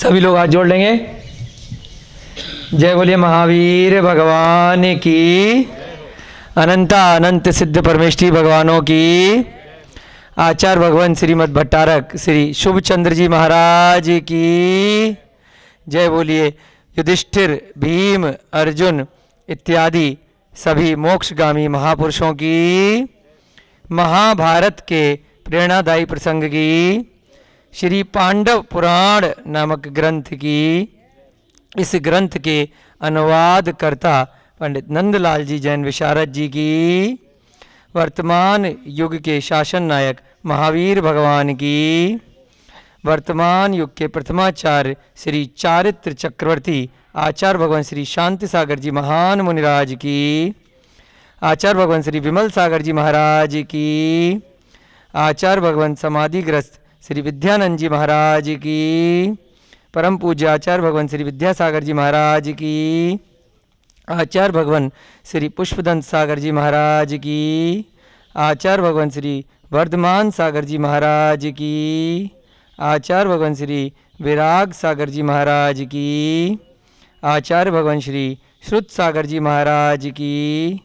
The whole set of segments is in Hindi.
सभी लोग हाथ जोड़ लेंगे। जय बोलिए महावीर भगवान की, अनंता अनंत सिद्ध परमेष्ठी भगवानों की, आचार्य भगवान श्रीमद् भट्टारक श्री शुभचंद्र जी महाराज की जय बोलिए। युधिष्ठिर, भीम, अर्जुन इत्यादि सभी मोक्षगामी महापुरुषों की, महाभारत के प्रेरणादायी प्रसंग की, श्री पांडव पुराण नामक ग्रंथ की, इस ग्रंथ के अनुवादकर्ता पंडित नंदलाल जी जैन विशारद जी की, वर्तमान युग के शासन नायक महावीर भगवान की, वर्तमान युग के प्रथमाचार्य श्री चारित्र चक्रवर्ती आचार्य भगवान श्री शांति सागर जी महान मुनिराज की, आचार्य भगवान श्री विमल सागर जी महाराज की, आचार्य भगवान समाधिग्रस्त श्री विद्यानंद जी महाराज की, परम पूज्य आचार्य भगवान श्री विद्यासागर जी महाराज की, आचार्य भगवान श्री पुष्पदंत सागर जी महाराज की, आचार्य भगवान श्री वर्धमान सागर जी महाराज की, आचार्य भगवान श्री विराग सागर जी महाराज की, आचार्य भगवान श्री श्रुत सागर जी महाराज की,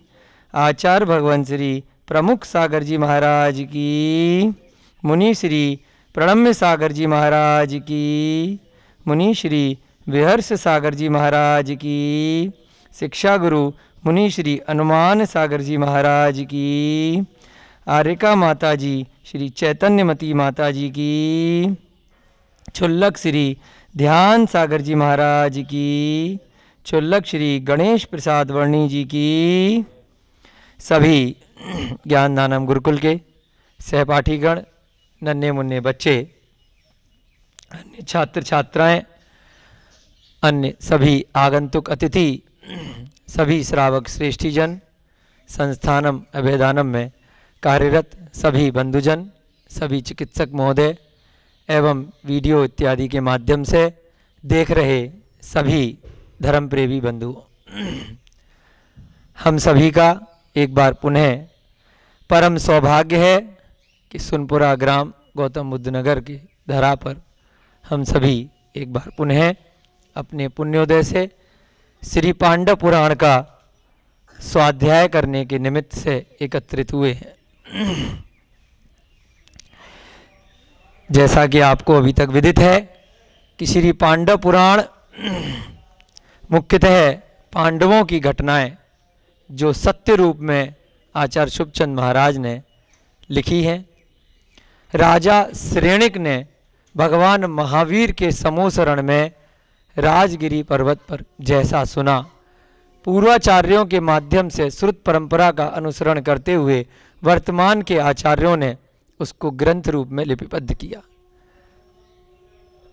आचार्य भगवान श्री प्रमुख सागर जी महाराज की, मुनि श्री प्रणम्य सागर जी महाराज की, मुनि श्री विहर्ष सागर जी महाराज की, शिक्षा गुरु मुनि श्री अनुमान सागर जी महाराज की, आर्यका माता जी श्री चैतन्यमती माता जी की, छुल्लक श्री ध्यान सागर जी महाराज की, छुल्लक श्री गणेश प्रसाद वर्णी जी की, सभी ज्ञानदानम गुरुकुल के सहपाठीगण, नन्हे मुन्ने बच्चे, अन्य छात्र छात्राएं, अन्य सभी आगंतुक अतिथि, सभी श्रावक श्रेष्ठीजन, संस्थानम अभेदानम में कार्यरत सभी बंधुजन, सभी चिकित्सक महोदय एवं वीडियो इत्यादि के माध्यम से देख रहे सभी धर्म प्रेमी बंधु, हम सभी का एक बार पुनः परम सौभाग्य है कि सुनपुरा ग्राम गौतम बुद्ध नगर के धरा पर हम सभी एक बार पुनः अपने पुण्योदय से श्री पांडव पुराण का स्वाध्याय करने के निमित्त से एकत्रित हुए हैं। जैसा कि आपको अभी तक विदित है कि श्री पांडव पुराण मुख्यतः पांडवों की घटनाएं जो सत्य रूप में आचार्य शुभचंद महाराज ने लिखी हैं। राजा श्रेणिक ने भगवान महावीर के समोसरण में राजगिरी पर्वत पर जैसा सुना, पूर्वाचार्यों के माध्यम से श्रुत परंपरा का अनुसरण करते हुए वर्तमान के आचार्यों ने उसको ग्रंथ रूप में लिपिबद्ध किया।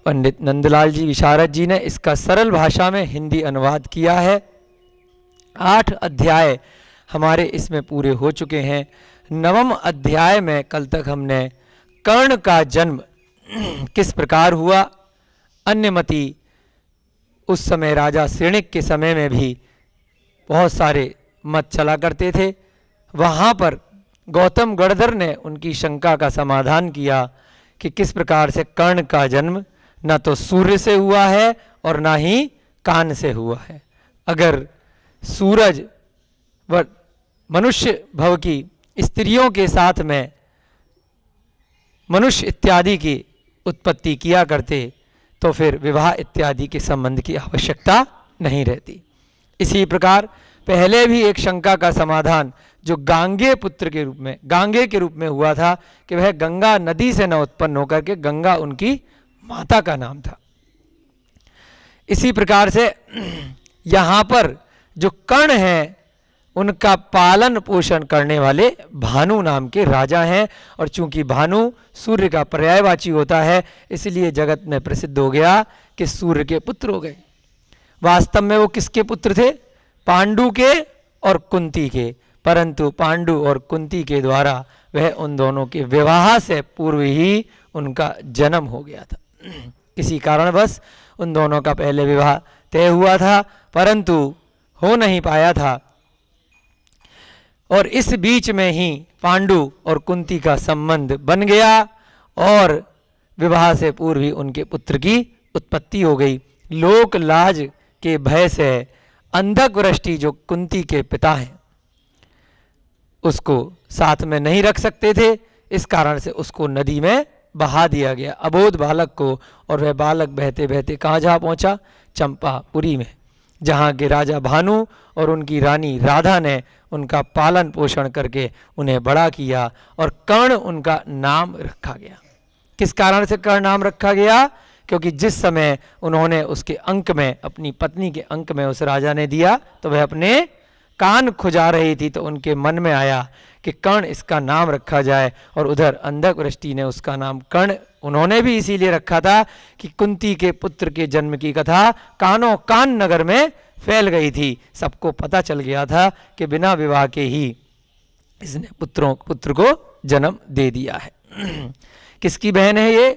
पंडित नंदलाल जी विशारद जी ने इसका सरल भाषा में हिंदी अनुवाद किया है। 8 अध्याय हमारे इसमें पूरे हो चुके हैं। 9वें अध्याय में कल तक हमने कर्ण का जन्म किस प्रकार हुआ, अन्यमति उस समय राजा श्रेणिक के समय में भी बहुत सारे मत चला करते थे, वहाँ पर गौतम गणधर ने उनकी शंका का समाधान किया कि किस प्रकार से कर्ण का जन्म न तो सूर्य से हुआ है और ना ही कान से हुआ है। अगर सूरज व मनुष्य भव की स्त्रियों के साथ में मनुष्य इत्यादि की उत्पत्ति किया करते तो फिर विवाह इत्यादि के संबंध की आवश्यकता नहीं रहती। इसी प्रकार पहले भी एक शंका का समाधान जो गांगे पुत्र के रूप में, गांगे के रूप में हुआ था कि वह गंगा नदी से न उत्पन्न होकर के गंगा उनकी माता का नाम था। इसी प्रकार से यहाँ पर जो कर्ण हैं उनका पालन पोषण करने वाले भानु नाम के राजा हैं, और चूंकि भानु सूर्य का पर्यायवाची होता है इसलिए जगत में प्रसिद्ध हो गया कि सूर्य के पुत्र हो गए। वास्तव में वो किसके पुत्र थे? पांडु के और कुंती के, परंतु पांडु और कुंती के द्वारा वह उन दोनों के विवाह से पूर्व ही उनका जन्म हो गया था। किसी कारणवश उन दोनों का पहले विवाह तय हुआ था परंतु हो नहीं पाया था, और इस बीच में ही पांडु और कुंती का संबंध बन गया और विवाह से पूर्व ही उनके पुत्र की उत्पत्ति हो गई। लोक लाज के भय से अंधक वृष्टि जो कुंती के पिता हैं उसको साथ में नहीं रख सकते थे, इस कारण से उसको नदी में बहा दिया गया, अबोध बालक को। और वह बालक बहते बहते कहाँ जा पहुँचा? चंपापुरी में, जहाँ के राजा भानु और उनकी रानी राधा ने उनका पालन पोषण करके उन्हें बड़ा किया और कर्ण उनका नाम रखा गया। किस कारण से कर्ण नाम रखा गया? क्योंकि जिस समय उन्होंने उसके अंक में, अपनी पत्नी के अंक में उस राजा ने दिया तो वह अपने कान खुजा रही थी, तो उनके मन में आया कि कर्ण इसका नाम रखा जाए। और उधर अंधक वृष्टि ने उसका नाम कर्ण उन्होंने भी इसीलिए रखा था कि कुंती के पुत्र के जन्म की कथा कानों कान नगर में फैल गई थी, सबको पता चल गया था कि बिना विवाह के ही इसने पुत्र को जन्म दे दिया है। किसकी बहन है ये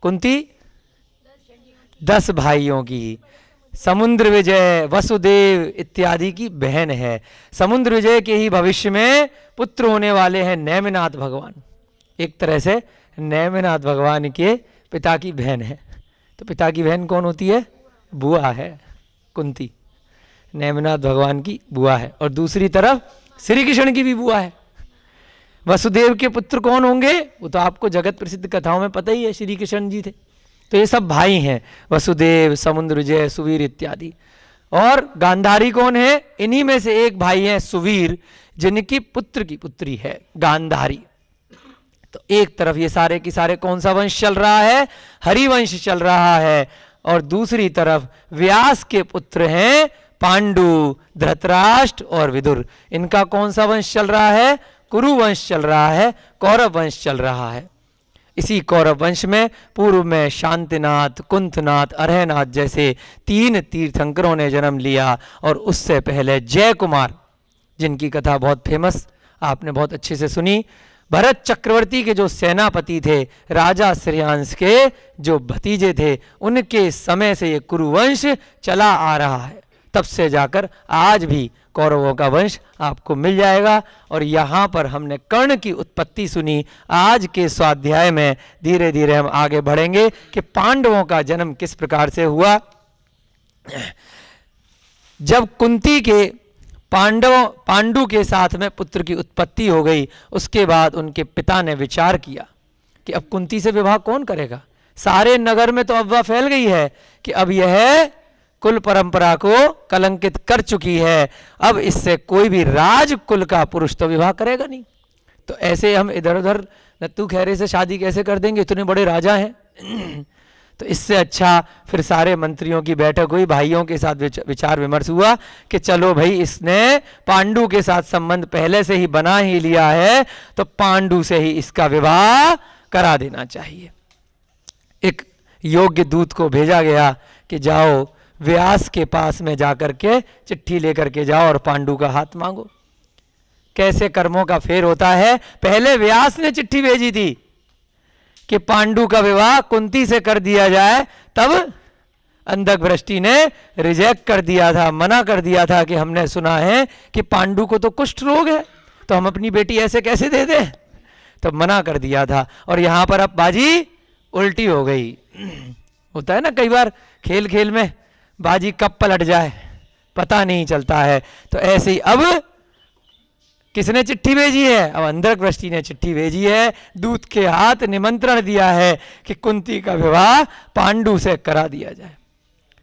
कुंती? 10 भाइयों की, समुद्र विजय, वसुदेव इत्यादि की बहन है। समुद्र विजय के ही भविष्य में पुत्र होने वाले हैं नेमिनाथ भगवान। एक तरह से नेमिनाथ भगवान के पिता की बहन है। तो पिता की बहन कौन होती है? बुआ है कुंती, नेमिनाथ भगवान की बुआ है। और दूसरी तरफ श्री कृष्ण की भी बुआ है। वसुदेव के पुत्र कौन होंगे? वो तो आपको जगत प्रसिद्ध कथाओं में पता ही है, श्री कृष्ण जी थे। तो ये सब भाई हैं, वसुदेव, समुद्र विजय, सुवीर इत्यादि। और गांधारी कौन है? इन्हीं में से एक भाई है सुवीर, जिनकी पुत्र की पुत्री है गांधारी। तो एक तरफ ये सारे की सारे कौन सा वंश चल रहा है? हरिवंश चल रहा है। और दूसरी तरफ व्यास के पुत्र हैं पांडु, धृतराष्ट्र और विदुर। इनका कौन सा वंश चल रहा है? कुरु वंश चल रहा है, कौरव वंश चल रहा है। इसी कौरव वंश में पूर्व में शांतिनाथ, कुंथनाथ, अरहनाथ जैसे 3 तीर्थंकरों ने जन्म लिया। और उससे पहले जय कुमार, जिनकी कथा बहुत फेमस आपने बहुत अच्छे से सुनी, भरत चक्रवर्ती के जो सेनापति थे, राजा श्रेयांश के जो भतीजे थे, उनके समय से ये कुरुवंश चला आ रहा है। तब से जाकर आज भी कौरवों का वंश आपको मिल जाएगा। और यहाँ पर हमने कर्ण की उत्पत्ति सुनी। आज के स्वाध्याय में धीरे धीरे हम आगे बढ़ेंगे कि पांडवों का जन्म किस प्रकार से हुआ। जब कुंती के पांडु के साथ में पुत्र की उत्पत्ति हो गई, उसके बाद उनके पिता ने विचार किया कि अब कुंती से विवाह कौन करेगा। सारे नगर में तो अफवाह फैल गई है कि अब यह कुल परंपरा को कलंकित कर चुकी है, अब इससे कोई भी राजकुल का पुरुष तो विवाह करेगा नहीं। तो ऐसे हम इधर उधर नत्थू खैरे से शादी कैसे कर देंगे, इतने बड़े राजा हैं। तो इससे अच्छा फिर सारे मंत्रियों की बैठक हुई, भाइयों के साथ विचार विमर्श हुआ कि चलो भाई, इसने पांडु के साथ संबंध पहले से ही बना ही लिया है, तो पांडु से ही इसका विवाह करा देना चाहिए। एक योग्य दूत को भेजा गया कि जाओ व्यास के पास में जाकर के चिट्ठी लेकर के जाओ और पांडु का हाथ मांगो। कैसे कर्मों का फेर होता है। पहले व्यास ने चिट्ठी भेजी थी कि पांडु का विवाह कुंती से कर दिया जाए, तब अंधक वृष्टि ने रिजेक्ट कर दिया था, मना कर दिया था कि हमने सुना है कि पांडु को तो कुष्ठ रोग है, तो हम अपनी बेटी ऐसे कैसे दे दें, तो मना कर दिया था। और यहां पर अब बाजी उल्टी हो गई। होता है ना कई बार खेल खेल में बाजी कब पलट जाए पता नहीं चलता है। तो ऐसे ही अब किसने चिट्ठी भेजी है? अब अंधक वृष्टि ने चिट्ठी भेजी है, दूत के हाथ निमंत्रण दिया है कि कुंती का विवाह पांडु से करा दिया जाए।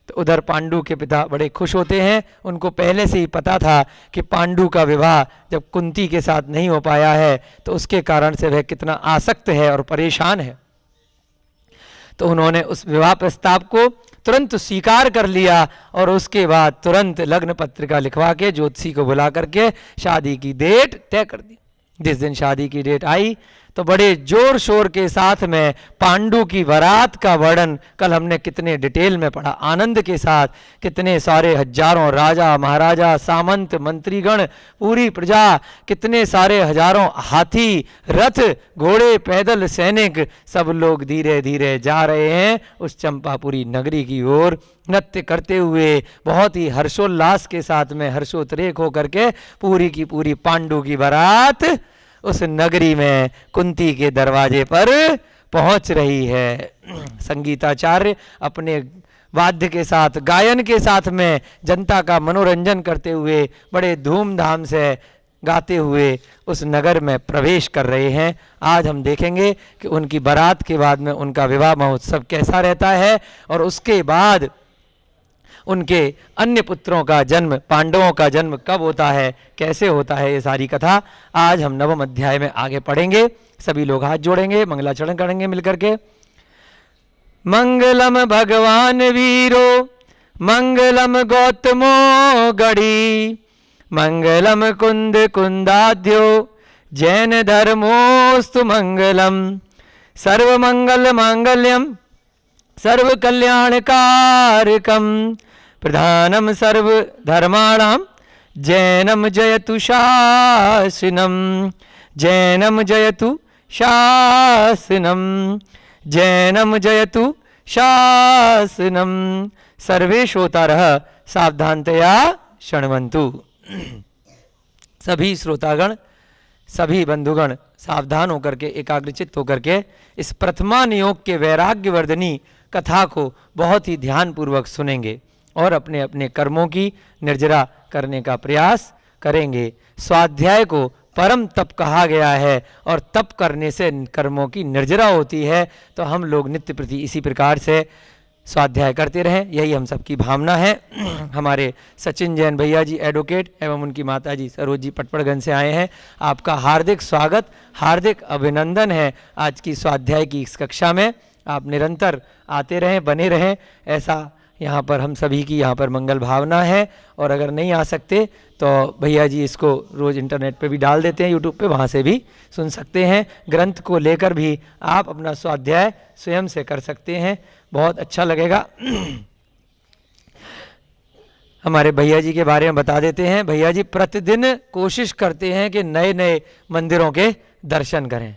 तो उधर पांडु के पिता बड़े खुश होते हैं, उनको पहले से ही पता था कि पांडु का विवाह जब कुंती के साथ नहीं हो पाया है तो उसके कारण से वह कितना आसक्त है और परेशान है। तो उन्होंने उस विवाह प्रस्ताव को तुरंत स्वीकार कर लिया और उसके बाद तुरंत लग्न पत्रिका लिखवा के ज्योतिषी को बुला करके शादी की डेट तय कर दी। जिस दिन शादी की डेट आई तो बड़े जोर शोर के साथ में पांडु की बारात का वर्णन कल हमने कितने डिटेल में पढ़ा, आनंद के साथ। कितने सारे हजारों राजा महाराजा, सामंत, मंत्रीगण, पूरी प्रजा, कितने सारे हजारों हाथी, रथ, घोड़े, पैदल सैनिक, सब लोग धीरे धीरे जा रहे हैं उस चंपापुरी नगरी की ओर, नृत्य करते हुए बहुत ही हर्षोल्लास के साथ में हर्षोद्रेक होकर के पूरी की पूरी पांडु की बारात उस नगरी में कुंती के दरवाजे पर पहुंच रही है। संगीताचार्य अपने वाद्य के साथ, गायन के साथ में जनता का मनोरंजन करते हुए बड़े धूमधाम से गाते हुए उस नगर में प्रवेश कर रहे हैं। आज हम देखेंगे कि उनकी बारात के बाद में उनका विवाह महोत्सव कैसा रहता है और उसके बाद उनके अन्य पुत्रों का जन्म, पांडवों का जन्म कब होता है, कैसे होता है, ये सारी कथा आज हम नवम अध्याय में आगे पढ़ेंगे। सभी लोग हाथ जोड़ेंगे, मंगलाचरण करेंगे मिलकर के। मंगलम भगवान वीरो, मंगलम गौतमो गढ़ी, मंगलम कुंद कुंदाद्यो, जैन धर्मोस्तु मंगलम, सर्वमंगल मांगल्यम सर्व कल्याणकारकम, प्रधानम सर्वधर्माणाम, जैनम जयतु शासनम, जैनम जयतु शासनम, जैनम जयतु शासनम, सर्वे श्रोतारः सावधानतया शृण्वन्तु। सभी श्रोतागण, सभी बंधुगण सावधान होकर के, एकाग्रचित्त होकर के इस प्रथमा नियोग के वैराग्यवर्धनी कथा को बहुत ही ध्यानपूर्वक सुनेंगे और अपने अपने कर्मों की निर्जरा करने का प्रयास करेंगे। स्वाध्याय को परम तप कहा गया है और तप करने से कर्मों की निर्जरा होती है, तो हम लोग नित्य प्रति इसी प्रकार से स्वाध्याय करते रहें, यही हम सबकी भावना है। हमारे सचिन जैन भैया जी एडवोकेट एवं उनकी माता जी सरोज जी पटपड़गंज से आए हैं। आपका हार्दिक स्वागत, हार्दिक अभिनंदन है आज की स्वाध्याय की इस कक्षा में। आप निरंतर आते रहें, बने रहें, ऐसा यहाँ पर हम सभी की यहाँ पर मंगल भावना है। और अगर नहीं आ सकते तो भैया जी इसको रोज़ इंटरनेट पे भी डाल देते हैं, यूट्यूब पे, वहाँ से भी सुन सकते हैं। ग्रंथ को लेकर भी आप अपना स्वाध्याय स्वयं से कर सकते हैं, बहुत अच्छा लगेगा। हमारे भैया जी के बारे में बता देते हैं। भैया जी प्रतिदिन कोशिश करते हैं कि नए नए मंदिरों के दर्शन करें।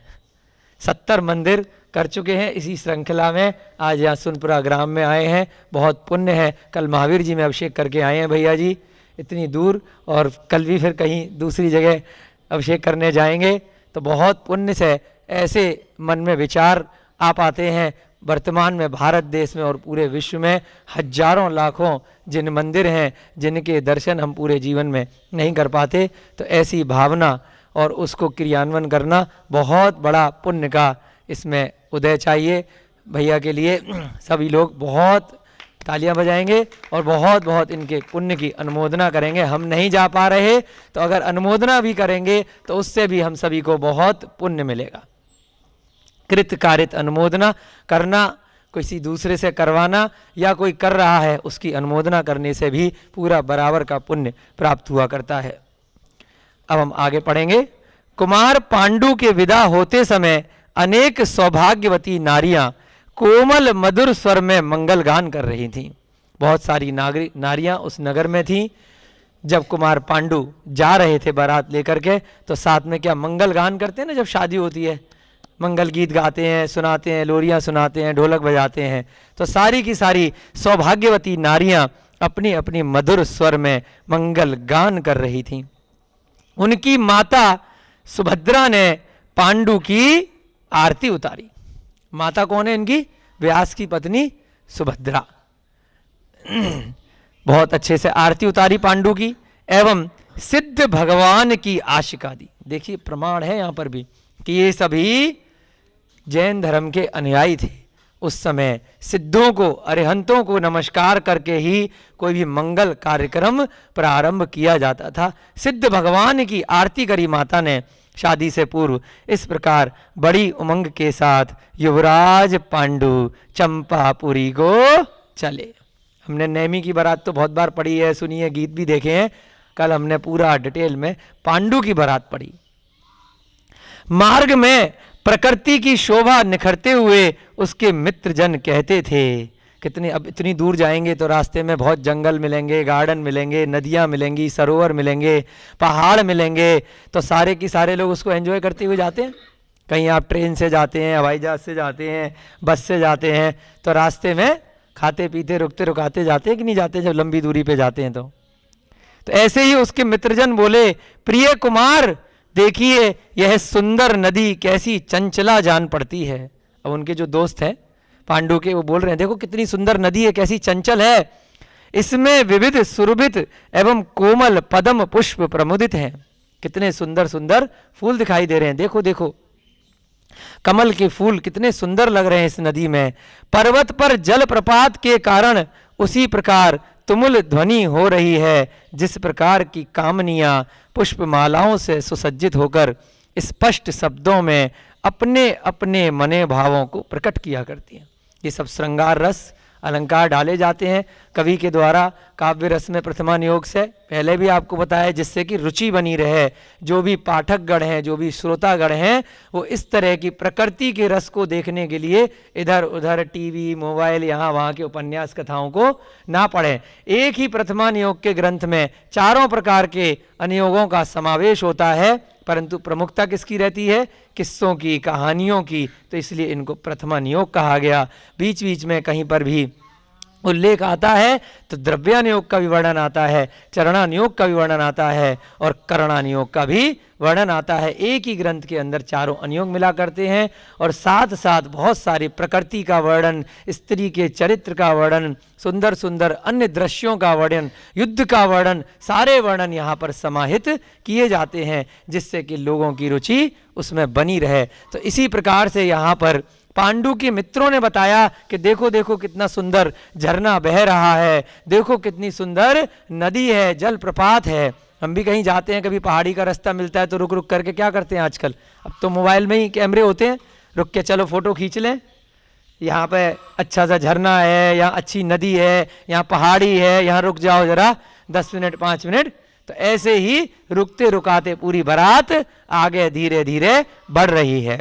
70 मंदिर कर चुके हैं इसी श्रृंखला में। आज यहाँ सुनपुरा ग्राम में आए हैं, बहुत पुण्य है। कल महावीर जी में अभिषेक करके आए हैं भैया जी इतनी दूर, और कल भी फिर कहीं दूसरी जगह अभिषेक करने जाएंगे, तो बहुत पुण्य से ऐसे मन में विचार आ पाते हैं। वर्तमान में भारत देश में और पूरे विश्व में हजारों लाखों जिन मंदिर हैं जिनके दर्शन हम पूरे जीवन में नहीं कर पाते, तो ऐसी भावना और उसको क्रियान्वयन करना बहुत बड़ा पुण्य का इसमें उदय चाहिए। भैया के लिए सभी लोग बहुत तालियां बजाएंगे और बहुत बहुत इनके पुण्य की अनुमोदना करेंगे। हम नहीं जा पा रहे तो अगर अनुमोदना भी करेंगे तो उससे भी हम सभी को बहुत पुण्य मिलेगा। कृत कारित अनुमोदना करना, किसी दूसरे से करवाना या कोई कर रहा है उसकी अनुमोदना करने से भी पूरा बराबर का पुण्य प्राप्त हुआ करता है। अब हम आगे पढ़ेंगे। कुमार पांडु के विदा होते समय अनेक सौभाग्यवती नारियां कोमल मधुर स्वर में मंगल गान कर रही थीं। बहुत सारी नारियां उस नगर में थीं। जब कुमार पांडु जा रहे थे बारात लेकर के, तो साथ में क्या मंगल गान करते हैं ना, जब शादी होती है मंगल गीत गाते हैं, सुनाते हैं, लोरियां सुनाते हैं, ढोलक बजाते हैं। तो सारी की सारी सौभाग्यवती नारियां अपनी अपनी मधुर स्वर में मंगल गान कर रही थीं। उनकी माता सुभद्रा ने पांडु की आरती उतारी। माता कौन है इनकी? व्यास की पत्नी सुभद्रा। बहुत अच्छे से आरती उतारी पांडु की, एवं सिद्ध भगवान की आशिका दी। देखिए प्रमाण है यहाँ पर भी कि ये सभी जैन धर्म के अनुयायी थे। उस समय सिद्धों को, अरिहंतों को नमस्कार करके ही कोई भी मंगल कार्यक्रम प्रारंभ किया जाता था। सिद्ध भगवान की आरती करी माता ने शादी से पूर्व। इस प्रकार बड़ी उमंग के साथ युवराज पांडु चंपापुरी को चले। हमने नैमी की बारात तो बहुत बार पढ़ी है, सुनी है, गीत भी देखे हैं। कल हमने पूरा डिटेल में पांडु की बारात पढ़ी। मार्ग में प्रकृति की शोभा निखरते हुए उसके मित्र जन कहते थे, कितने अब इतनी दूर जाएंगे तो रास्ते में बहुत जंगल मिलेंगे, गार्डन मिलेंगे, नदियाँ मिलेंगी, सरोवर मिलेंगे, पहाड़ मिलेंगे, तो सारे की सारे लोग उसको एंजॉय करते हुए जाते हैं। कहीं आप ट्रेन से जाते हैं, हवाई जहाज से जाते हैं, बस से जाते हैं, तो रास्ते में खाते पीते रुकते रुकाते जाते हैं कि नहीं जाते, जब लंबी दूरी पे जाते हैं तो ऐसे ही उसके मित्रजन बोले, प्रिय कुमार देखिए यह सुंदर नदी कैसी चंचला जान पड़ती है। अब उनके जो दोस्त हैं पांडु के, वो बोल रहे हैं देखो कितनी सुंदर नदी है, कैसी चंचल है, इसमें विविध सुरभित एवं कोमल पद्म पुष्प प्रमुदित हैं। कितने सुंदर सुंदर फूल दिखाई दे रहे हैं, देखो देखो कमल के फूल कितने सुंदर लग रहे हैं इस नदी में। पर्वत पर जल प्रपात के कारण उसी प्रकार तुमुल ध्वनि हो रही है, जिस प्रकार की कामनियां पुष्पमालाओं से सुसज्जित होकर स्पष्ट शब्दों में अपने अपने मने भावों को प्रकट किया करती हैं। ये सब श्रृंगार रस अलंकार डाले जाते हैं कवि के द्वारा काव्य रस में प्रथमा नियोग से, पहले भी आपको बताया, जिससे कि रुचि बनी रहे। जो भी पाठकगण हैं, जो भी श्रोतागण हैं, वो इस तरह की प्रकृति के रस को देखने के लिए इधर उधर टीवी मोबाइल यहाँ वहाँ के उपन्यास कथाओं को ना पढ़ें। एक ही प्रथमा नियोग के ग्रंथ में चारों प्रकार के अनुयोगों का समावेश होता है, परंतु प्रमुखता किसकी रहती है? किस्सों की, कहानियों की। तो इसलिए इनको प्रथमा नियोग कहा गया। बीच बीच में कहीं पर भी उल्लेख आता है तो द्रव्यानुयोग का भी वर्णन आता है, चरणानुयोग का भी वर्णन आता है और करणानुयोग का भी वर्णन आता है। एक ही ग्रंथ के अंदर चारों अनुयोग मिला करते हैं और साथ साथ बहुत सारी प्रकृति का वर्णन, स्त्री के चरित्र का वर्णन, सुंदर सुंदर अन्य दृश्यों का वर्णन, युद्ध का वर्णन, सारे वर्णन यहाँ पर समाहित किए जाते हैं, जिससे कि लोगों की रुचि उसमें बनी रहे। तो इसी प्रकार से यहाँ पर पांडु के मित्रों ने बताया कि देखो देखो कितना सुंदर झरना बह रहा है, देखो कितनी सुंदर नदी है, जल प्रपात है। हम भी कहीं जाते हैं, कभी पहाड़ी का रास्ता मिलता है तो रुक रुक करके क्या करते हैं आजकल, अब तो मोबाइल में ही कैमरे होते हैं, रुक के चलो फोटो खींच लें, यहाँ पे अच्छा सा झरना है, यहाँ अच्छी नदी है, यहाँ पहाड़ी है, यहाँ रुक जाओ जरा 10 मिनट 5 मिनट। तो ऐसे ही रुकते रुकाते पूरी बारात आगे धीरे धीरे बढ़ रही है।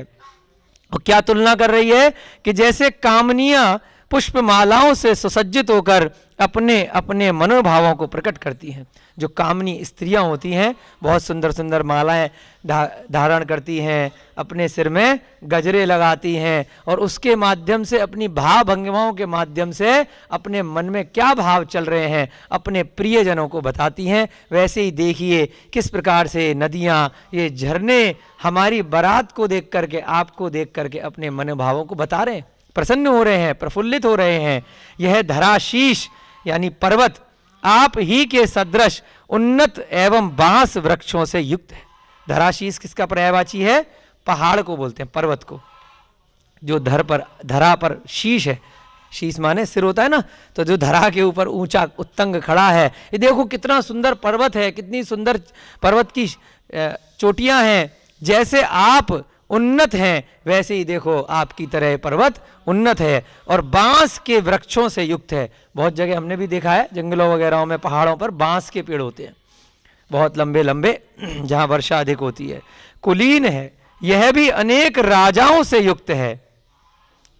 और क्या तुलना कर रही है कि जैसे कामनियां पुष्पमालाओं से सुसज्जित होकर अपने अपने मनोभावों को प्रकट करती हैं। जो कामनी स्त्रियां होती हैं बहुत सुंदर सुंदर मालाएं धारण करती हैं, अपने सिर में गजरे लगाती हैं और उसके माध्यम से अपनी भाव भंगिमाओं के माध्यम से अपने मन में क्या भाव चल रहे हैं अपने प्रियजनों को बताती हैं। वैसे ही देखिए किस प्रकार से नदियां, ये झरने हमारी बारात को देख करके, आपको देख करके अपने मनोभावों को बता रहे हैं, प्रसन्न हो रहे हैं, प्रफुल्लित हो रहे हैं। यह धराशीष यानी पर्वत आप ही के सदृश उन्नत एवं बांस वृक्षों से युक्त है। धराशीष किसका पर्यायवाची है? पहाड़ को बोलते हैं, पर्वत को। जो धरा पर शीश है, शीश माने सिर होता है ना, तो जो धरा के ऊपर ऊंचा उत्तंग खड़ा है, ये देखो कितना सुंदर पर्वत है, कितनी सुंदर पर्वत की चोटियां हैं। जैसे आप उन्नत हैं वैसे ही देखो आपकी तरह पर्वत उन्नत है और बांस के वृक्षों से युक्त है। बहुत जगह हमने भी देखा है जंगलों वगैरह में, पहाड़ों पर बांस के पेड़ होते हैं बहुत लंबे लंबे, जहाँ वर्षा अधिक होती है। कुलीन है, यह भी अनेक राजाओं से युक्त है,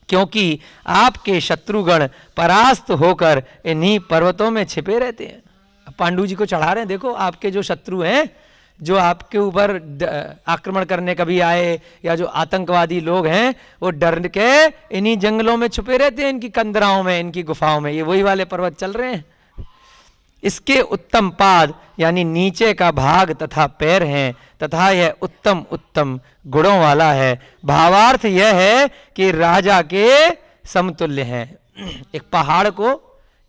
क्योंकि आपके शत्रुगण परास्त होकर इन्हीं पर्वतों में छिपे रहते हैं। पांडु जी को चढ़ा रहे हैं, देखो आपके जो शत्रु हैं, जो आपके ऊपर आक्रमण करने कभी आए, या जो आतंकवादी लोग हैं, वो डर के इन्हीं जंगलों में छुपे रहते हैं, इनकी कंदराओं में, इनकी गुफाओं में। ये वही वाले पर्वत चल रहे हैं। इसके उत्तम पाद यानी नीचे का भाग तथा पैर हैं, तथा यह उत्तम उत्तम गुणों वाला है। भावार्थ यह है कि राजा के समतुल्य है। एक पहाड़ को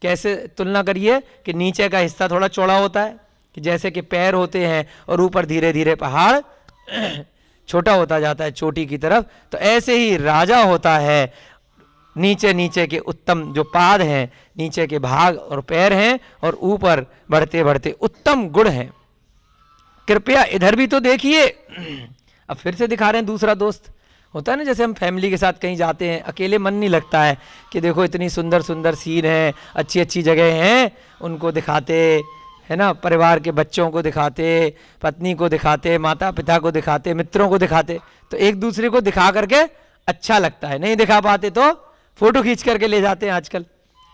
कैसे तुलना करिए कि नीचे का हिस्सा थोड़ा चौड़ा होता है, कि जैसे कि पैर होते हैं और ऊपर धीरे धीरे पहाड़ छोटा होता जाता है चोटी की तरफ, तो ऐसे ही राजा होता है। नीचे नीचे के उत्तम जो पाद हैं, नीचे के भाग और पैर हैं, और ऊपर बढ़ते बढ़ते उत्तम गुण हैं। कृपया इधर भी तो देखिए। अब फिर से दिखा रहे हैं दूसरा दोस्त। होता है ना, जैसे हम फैमिली के साथ कहीं जाते हैं, अकेले मन नहीं लगता है कि देखो इतनी सुंदर सुंदर सीन है, अच्छी अच्छी जगह हैं, उनको दिखाते है ना, परिवार के बच्चों को दिखाते, पत्नी को दिखाते, माता पिता को दिखाते, मित्रों को दिखाते, तो एक दूसरे को दिखा करके अच्छा लगता है। नहीं दिखा पाते तो फोटो खींच करके ले जाते हैं आजकल।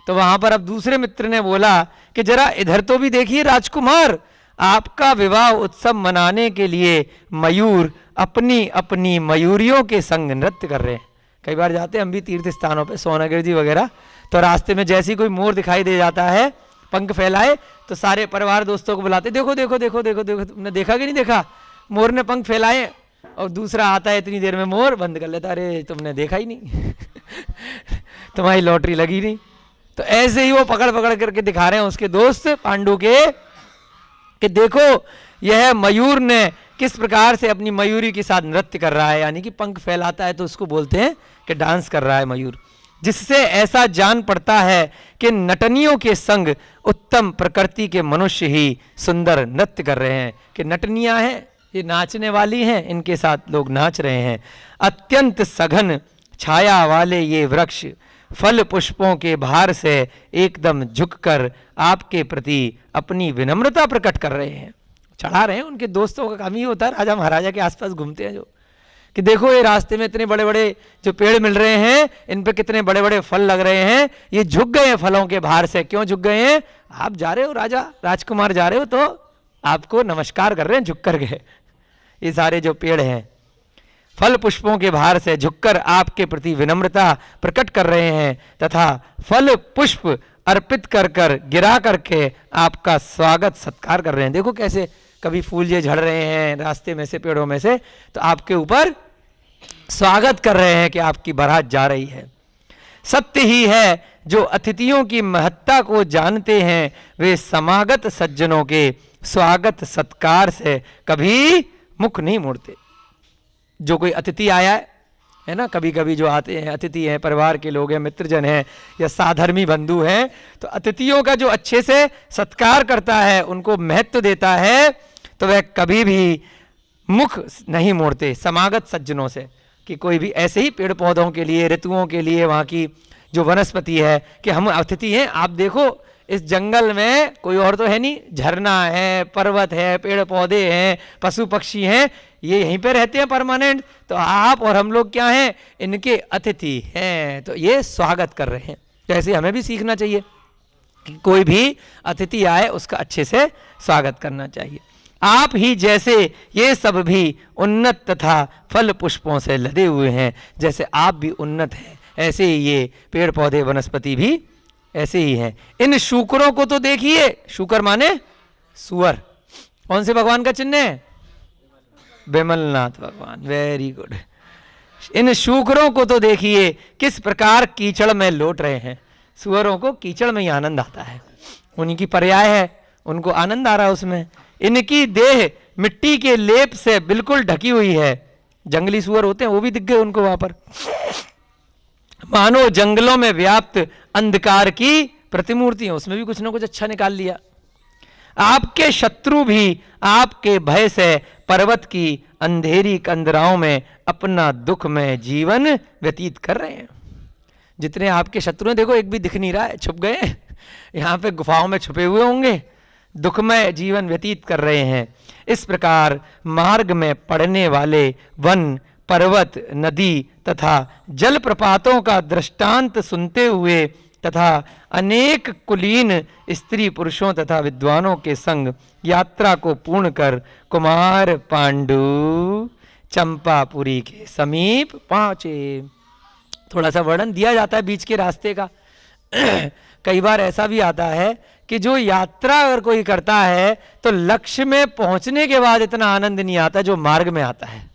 तो वहां पर अब दूसरे मित्र ने बोला कि जरा इधर तो भी देखिए राजकुमार, आपका विवाह उत्सव मनाने के लिए मयूर अपनी अपनी मयूरियों के संग नृत्य कर रहे हैं। कई बार जाते हैं हम भी तीर्थ स्थानों पे, सोनागिर जी वगैरह, तो रास्ते में जैसे ही कोई मोर दिखाई दे जाता है पंख फैलाए, तो सारे परिवार दोस्तों को बुलाते, देखो देखो देखो देखो देखो, तुमने देखा कि नहीं देखा, मोर ने पंख फैलाए। और दूसरा आता है इतनी देर में मोर बंद कर लेता, अरे तुमने देखा ही नहीं तुम्हारी लॉटरी लगी नहीं। तो ऐसे ही वो पकड़ पकड़ करके दिखा रहे हैं उसके दोस्त पांडु के कि देखो यह मयूर ने किस प्रकार से अपनी मयूरी के साथ नृत्य कर रहा है, यानी कि पंख फैलाता है तो उसको बोलते हैं कि डांस कर रहा है मयूर, जिससे ऐसा जान पड़ता है कि नटनियों के संग उत्तम प्रकृति के मनुष्य ही सुंदर नृत्य कर रहे हैं। कि नटनियां हैं, ये नाचने वाली हैं, इनके साथ लोग नाच रहे हैं। अत्यंत सघन छाया वाले ये वृक्ष फल पुष्पों के भार से एकदम झुककर आपके प्रति अपनी विनम्रता प्रकट कर रहे हैं। चढ़ा रहे हैं, उनके दोस्तों का काम ही होता है राजा महाराजा के आसपास घूमते हैं जो, कि देखो ये रास्ते में इतने बड़े बड़े जो पेड़ मिल रहे हैं, इन पे कितने बड़े बड़े फल लग रहे हैं, ये झुक गए हैं फलों के भार से। क्यों झुक गए हैं? आप जा रहे हो राजा राजकुमार जा रहे हो तो आपको नमस्कार कर रहे हैं झुक कर गए। ये सारे जो पेड़ हैं फल पुष्पों के भार से झुककर आपके प्रति विनम्रता प्रकट कर रहे हैं तथा फल पुष्प अर्पित कर कर गिरा करके आपका स्वागत सत्कार कर रहे हैं। देखो कैसे कभी फूल ये झड़ रहे हैं रास्ते में से, पेड़ों में से, तो आपके ऊपर स्वागत कर रहे हैं कि आपकी बारात जा रही है। सत्य ही है जो अतिथियों की महत्ता को जानते हैं वे समागत सज्जनों के स्वागत सत्कार से कभी मुख नहीं मोड़ते। जो कोई अतिथि आया है ना, कभी कभी जो आते हैं अतिथि हैं, परिवार के लोग हैं, मित्रजन हैं या साधर्मी बंधु हैं, तो अतिथियों का जो अच्छे से सत्कार करता है, उनको महत्व देता है, तो वह कभी भी मुख नहीं मोड़ते समागत सज्जनों से। कि कोई भी ऐसे ही पेड़ पौधों के लिए, ऋतुओं के लिए, वहाँ की जो वनस्पति है कि हम अतिथि हैं, आप देखो इस जंगल में कोई और तो है नहीं, झरना है, पर्वत है, पेड़ पौधे हैं, पशु पक्षी हैं, ये यहीं पे रहते हैं परमानेंट, तो आप और हम लोग क्या हैं? इनके अतिथि हैं। तो ये स्वागत कर रहे हैं। तो ऐसे हमें भी सीखना चाहिए कि कोई भी अतिथि आए उसका अच्छे से स्वागत करना चाहिए। आप ही जैसे ये सब भी उन्नत तथा फल पुष्पों से लदे हुए हैं, जैसे आप भी उन्नत हैं, ऐसे ही ये पेड़ पौधे वनस्पति भी ऐसे ही हैं। इन शूकरों को तो देखिए, शूकर माने सुअर, कौन से भगवान का चिन्ह है? बिमलनाथ भगवान, वेरी गुड। इन शूकरों को तो देखिए किस प्रकार कीचड़ में लौट रहे हैं। सुअरों को कीचड़ में ही आनंद आता है, उनकी पर्याय है, उनको आनंद आ रहा है उसमें। इनकी देह मिट्टी के लेप से बिल्कुल ढकी हुई है। जंगली सुअर होते हैं वो भी दिख गए उनको वहां पर, मानो जंगलों में व्याप्त अंधकार की प्रतिमूर्ति है, उसमें भी कुछ ना कुछ अच्छा निकाल लिया। आपके शत्रु भी आपके भय से पर्वत की अंधेरी कंदराओं में अपना दुख में जीवन व्यतीत कर रहे हैं। जितने आपके शत्रु हैं देखो, एक भी दिख नहीं रहा है, छुप गए यहाँ पे गुफाओं में छुपे हुए होंगे, दुखमय जीवन व्यतीत कर रहे हैं। इस प्रकार मार्ग में पड़ने वाले वन, पर्वत, नदी तथा जलप्रपातों का दृष्टांत सुनते हुए तथा अनेक कुलीन स्त्री पुरुषों तथा विद्वानों के संग यात्रा को पूर्ण कर कुमार पांडु चंपापुरी के समीप पहुंचे। थोड़ा सा वर्णन दिया जाता है बीच के रास्ते का। कई बार ऐसा भी आता है कि जो यात्रा अगर कोई करता है तो लक्ष्य में पहुंचने के बाद इतना आनंद नहीं आता जो मार्ग में आता है।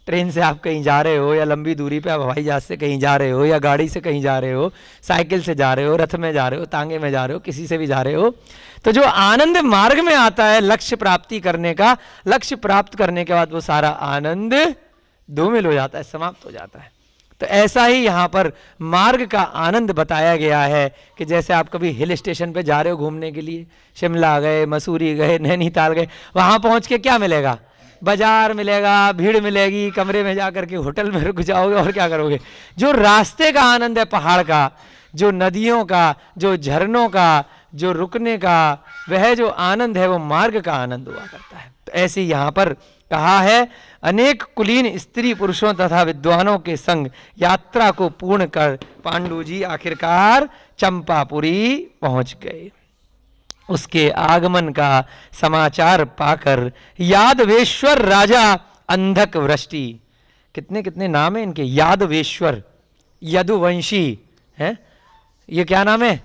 ट्रेन से आप कहीं जा रहे हो या लंबी दूरी पे आप हवाई जहाज से कहीं जा रहे हो या गाड़ी से कहीं जा रहे हो, साइकिल से जा रहे हो, रथ में जा रहे हो, तांगे में जा रहे हो, किसी से भी जा रहे हो, तो जो आनंद मार्ग में आता है लक्ष्य प्राप्ति करने का, लक्ष्य प्राप्त करने के बाद वो सारा आनंद धूमिल हो जाता है, समाप्त हो जाता है। तो ऐसा ही यहाँ पर मार्ग का आनंद बताया गया है कि जैसे आप कभी हिल स्टेशन पे जा रहे हो घूमने के लिए, शिमला गए, मसूरी गए, नैनीताल गए, वहाँ पहुँच के क्या मिलेगा? बाजार मिलेगा, भीड़ मिलेगी, कमरे में जाकर के होटल में रुक जाओगे और क्या करोगे? जो रास्ते का आनंद है, पहाड़ का, जो नदियों का, जो झरनों का, जो रुकने का, वह जो आनंद है वो मार्ग का आनंद हुआ करता है। तो ऐसे यहाँ पर कहा है, अनेक कुलीन स्त्री पुरुषों तथा विद्वानों के संग यात्रा को पूर्ण कर पांडु जी आखिरकार चंपापुरी पहुंच गए। उसके आगमन का समाचार पाकर यादवेश्वर राजा अंधक वृष्टि, कितने कितने नाम है इनके, यादवेश्वर, यदुवंशी है, ये क्या नाम है?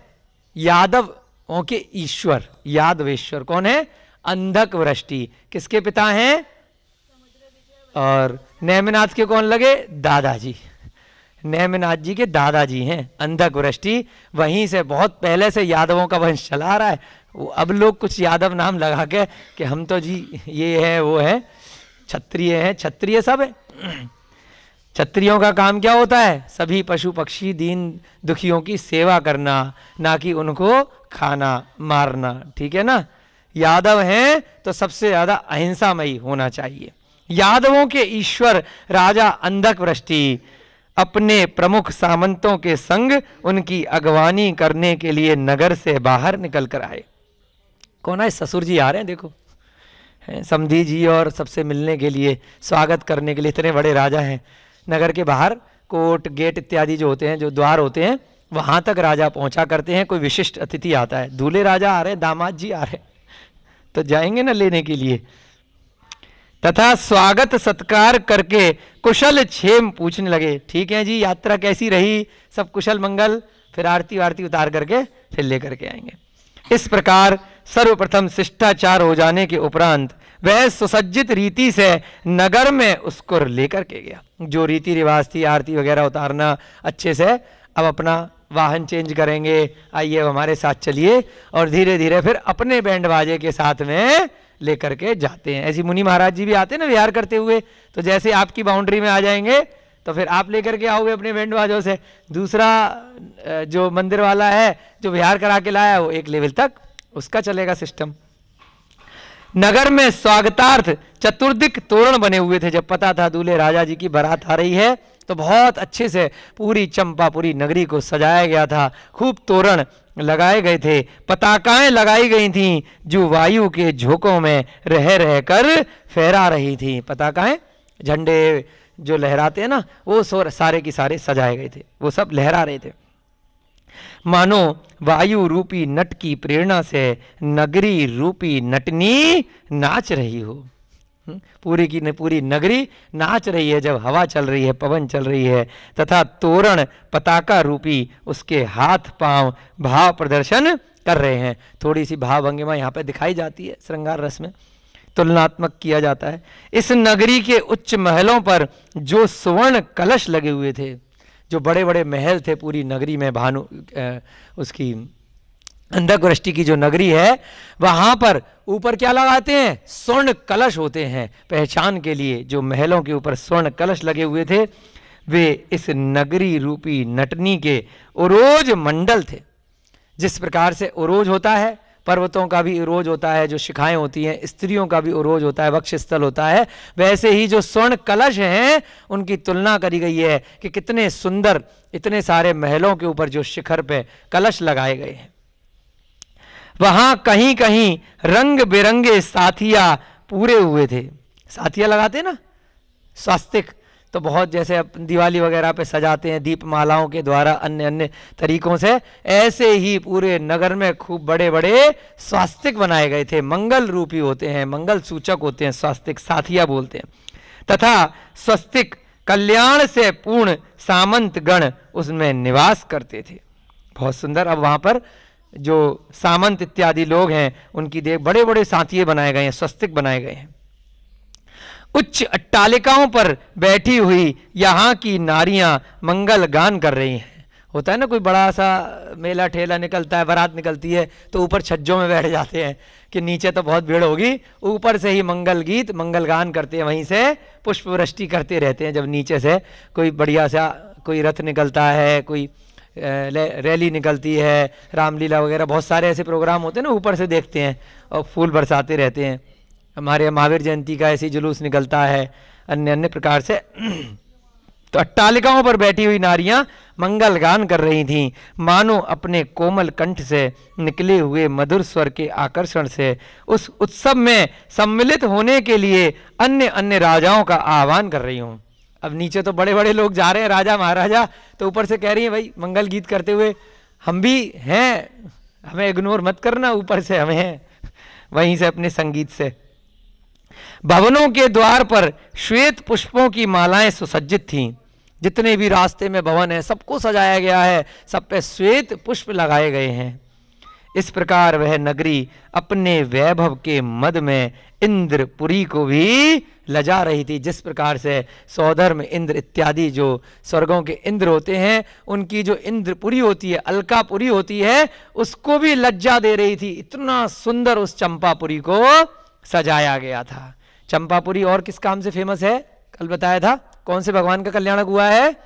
यादवों के ईश्वर, यादवेश्वर कौन है? अंधक वृष्टि किसके पिता हैं? और नेमिनाथ के कौन लगे? दादाजी। नेमिनाथ जी के दादाजी हैं अंधक वृष्टि। वहीं से बहुत पहले से यादवों का वंश चला आ रहा है। अब लोग कुछ यादव नाम लगा के कि हम तो जी ये है वो है, क्षत्रिय हैं, क्षत्रिय सब है। क्षत्रियों का काम क्या होता है? सभी पशु पक्षी दीन दुखियों की सेवा करना, ना कि उनको खाना मारना, ठीक है ना। यादव हैं तो सबसे ज्यादा अहिंसामयी होना चाहिए। यादवों के ईश्वर राजा अंधक वृष्टि अपने प्रमुख सामंतों के संग उनकी अगवानी करने के लिए नगर से बाहर निकल कर आए। कौन आए? ससुर जी आ रहे हैं, देखो समधी जी, और सबसे मिलने के लिए, स्वागत करने के लिए। इतने बड़े राजा हैं। नगर के बाहर कोर्ट गेट इत्यादि जो होते हैं, जो द्वार होते हैं, वहां तक राजा पहुंचा करते हैं। कोई विशिष्ट अतिथि आता है, दूल्हे राजा आ रहे हैं, दामाद जी आ रहे हैं, तो जाएंगे ना लेने के लिए। तथा स्वागत सत्कार करके कुशल क्षेम पूछने लगे। ठीक है जी, यात्रा कैसी रही? सब कुशल मंगल। फिर आरती वारती उतार करके फिर लेकर के आएंगे। इस प्रकार सर्वप्रथम शिष्टाचार हो जाने के उपरांत वह सुसज्जित रीति से नगर में उसको लेकर के गया। जो रीति रिवाज थी, आरती वगैरह उतारना अच्छे से, अब अपना वाहन चेंज करेंगे, आइए हमारे साथ चलिए, और धीरे धीरे फिर अपने बैंड बाजे के साथ में लेकर के जाते हैं। ऐसी मुनि महाराज जी भी आते हैं ना विहार करते हुए, तो जैसे आपकी बाउंड्री में आ जाएंगे तो फिर आप लेकर के आओगे अपने बैंड बाजों से। दूसरा जो मंदिर वाला है जो विहार करा के लाया है, वो एक लेवल तक उसका चलेगा सिस्टम। नगर में स्वागतार्थ चतुर्दिक तोरण बने हुए थे। जब पता था दूल्हे राजा जी की बारात आ रही है, तो बहुत अच्छे से पूरी चंपापुरी नगरी को सजाया गया था। खूब तोरण लगाए गए थे, पताकाएं लगाई गई थीं जो वायु के झोंकों में रह रहकर फहरा रही थी। पताकाएं, झंडे जो लहराते हैं ना, वो सारे की सारे सजाए गए थे, वो सब लहरा रहे थे। मानो वायु रूपी नट की प्रेरणा से नगरी रूपी नटनी नाच रही हो। पूरी की पूरी नगरी नाच रही है जब हवा चल रही है, पवन चल रही है, तथा तोरण पताका रूपी उसके हाथ पांव भाव प्रदर्शन कर रहे हैं। थोड़ी सी भाव भंगिमा यहाँ पे दिखाई जाती है, श्रृंगार रस में तुलनात्मक किया जाता है। इस नगरी के उच्च महलों पर जो सुवर्ण कलश लगे हुए थे, जो बड़े बड़े महल थे पूरी नगरी में, भानु उसकी अंधक वृष्टि की जो नगरी है, वहां पर ऊपर क्या लगाते हैं? स्वर्ण कलश होते हैं पहचान के लिए। जो महलों के ऊपर स्वर्ण कलश लगे हुए थे, वे इस नगरी रूपी नटनी के उरोज मंडल थे। जिस प्रकार से उरोज होता है, पर्वतों का भी उरोज होता है, जो शिखाएं होती हैं, स्त्रियों का भी उरोज होता है, वक्षस्थल होता है, वैसे ही जो स्वर्ण कलश हैं उनकी तुलना करी गई है कि कितने सुंदर, इतने सारे महलों के ऊपर जो शिखर पे कलश लगाए गए हैं। वहां कहीं कहीं रंग बिरंगे साथिया पूरे हुए थे। साथिया लगाते ना, स्वास्तिक, तो बहुत जैसे अब दिवाली वगैरह पे सजाते हैं दीप मालाओं के द्वारा, अन्य अन्य तरीकों से, ऐसे ही पूरे नगर में खूब बड़े बड़े स्वास्तिक बनाए गए थे। मंगल रूपी होते हैं, मंगल सूचक होते हैं स्वास्तिक, साथिया बोलते हैं। तथा स्वस्तिक कल्याण से पूर्ण सामंत गण उसमें निवास करते थे। बहुत सुंदर। अब वहां पर जो सामंत इत्यादि लोग हैं उनकी देख बड़े बड़े साथिये बनाए गए हैं, स्वस्तिक बनाए गए हैं। उच्च अट्टालिकाओं पर बैठी हुई यहाँ की नारियां मंगल गान कर रही हैं। होता है ना, कोई बड़ा सा मेला ठेला निकलता है, बारात निकलती है, तो ऊपर छज्जों में बैठ जाते हैं कि नीचे तो बहुत भीड़ होगी, ऊपर से ही मंगल गीत मंगल गान करते हैं, वहीं से पुष्प वृष्टि करते रहते हैं। जब नीचे से कोई बढ़िया सा कोई रथ निकलता है, कोई रैली निकलती है, रामलीला वगैरह बहुत सारे ऐसे प्रोग्राम होते हैं ना, ऊपर से देखते हैं और फूल बरसाते रहते हैं। हमारे महावीर जयंती का ऐसी जुलूस निकलता है, अन्य अन्य प्रकार से। तो अट्टालिकाओं पर बैठी हुई नारियां मंगल गान कर रही थीं, मानो अपने कोमल कंठ से निकले हुए मधुर स्वर के आकर्षण से उस उत्सव में सम्मिलित होने के लिए अन्य अन्य राजाओं का आह्वान कर रही हूँ। अब नीचे तो बड़े बड़े लोग जा रहे हैं, राजा महाराजा, तो ऊपर से कह रही हैं भाई मंगल गीत करते हुए हम भी हैं, हमें इग्नोर मत करना, ऊपर से हमें हैं, वहीं से अपने संगीत से। भवनों के द्वार पर श्वेत पुष्पों की मालाएं सुसज्जित थीं। जितने भी रास्ते में भवन है सबको सजाया गया है, सब पे श्वेत पुष्प लगाए गए हैं। इस प्रकार वह नगरी अपने वैभव के मद में इंद्रपुरी को भी लजा रही थी। जिस प्रकार से सौधर्म, इंद्र इत्यादि जो स्वर्गों के इंद्र होते हैं, उनकी जो इंद्रपुरी होती है, अलकापुरी होती है, उसको भी लज्जा दे रही थी। इतना सुंदर उस चंपापुरी को सजाया गया था। चंपापुरी और किस काम से फेमस है? कल बताया था। कौन से भगवान का कल्याणक हुआ है?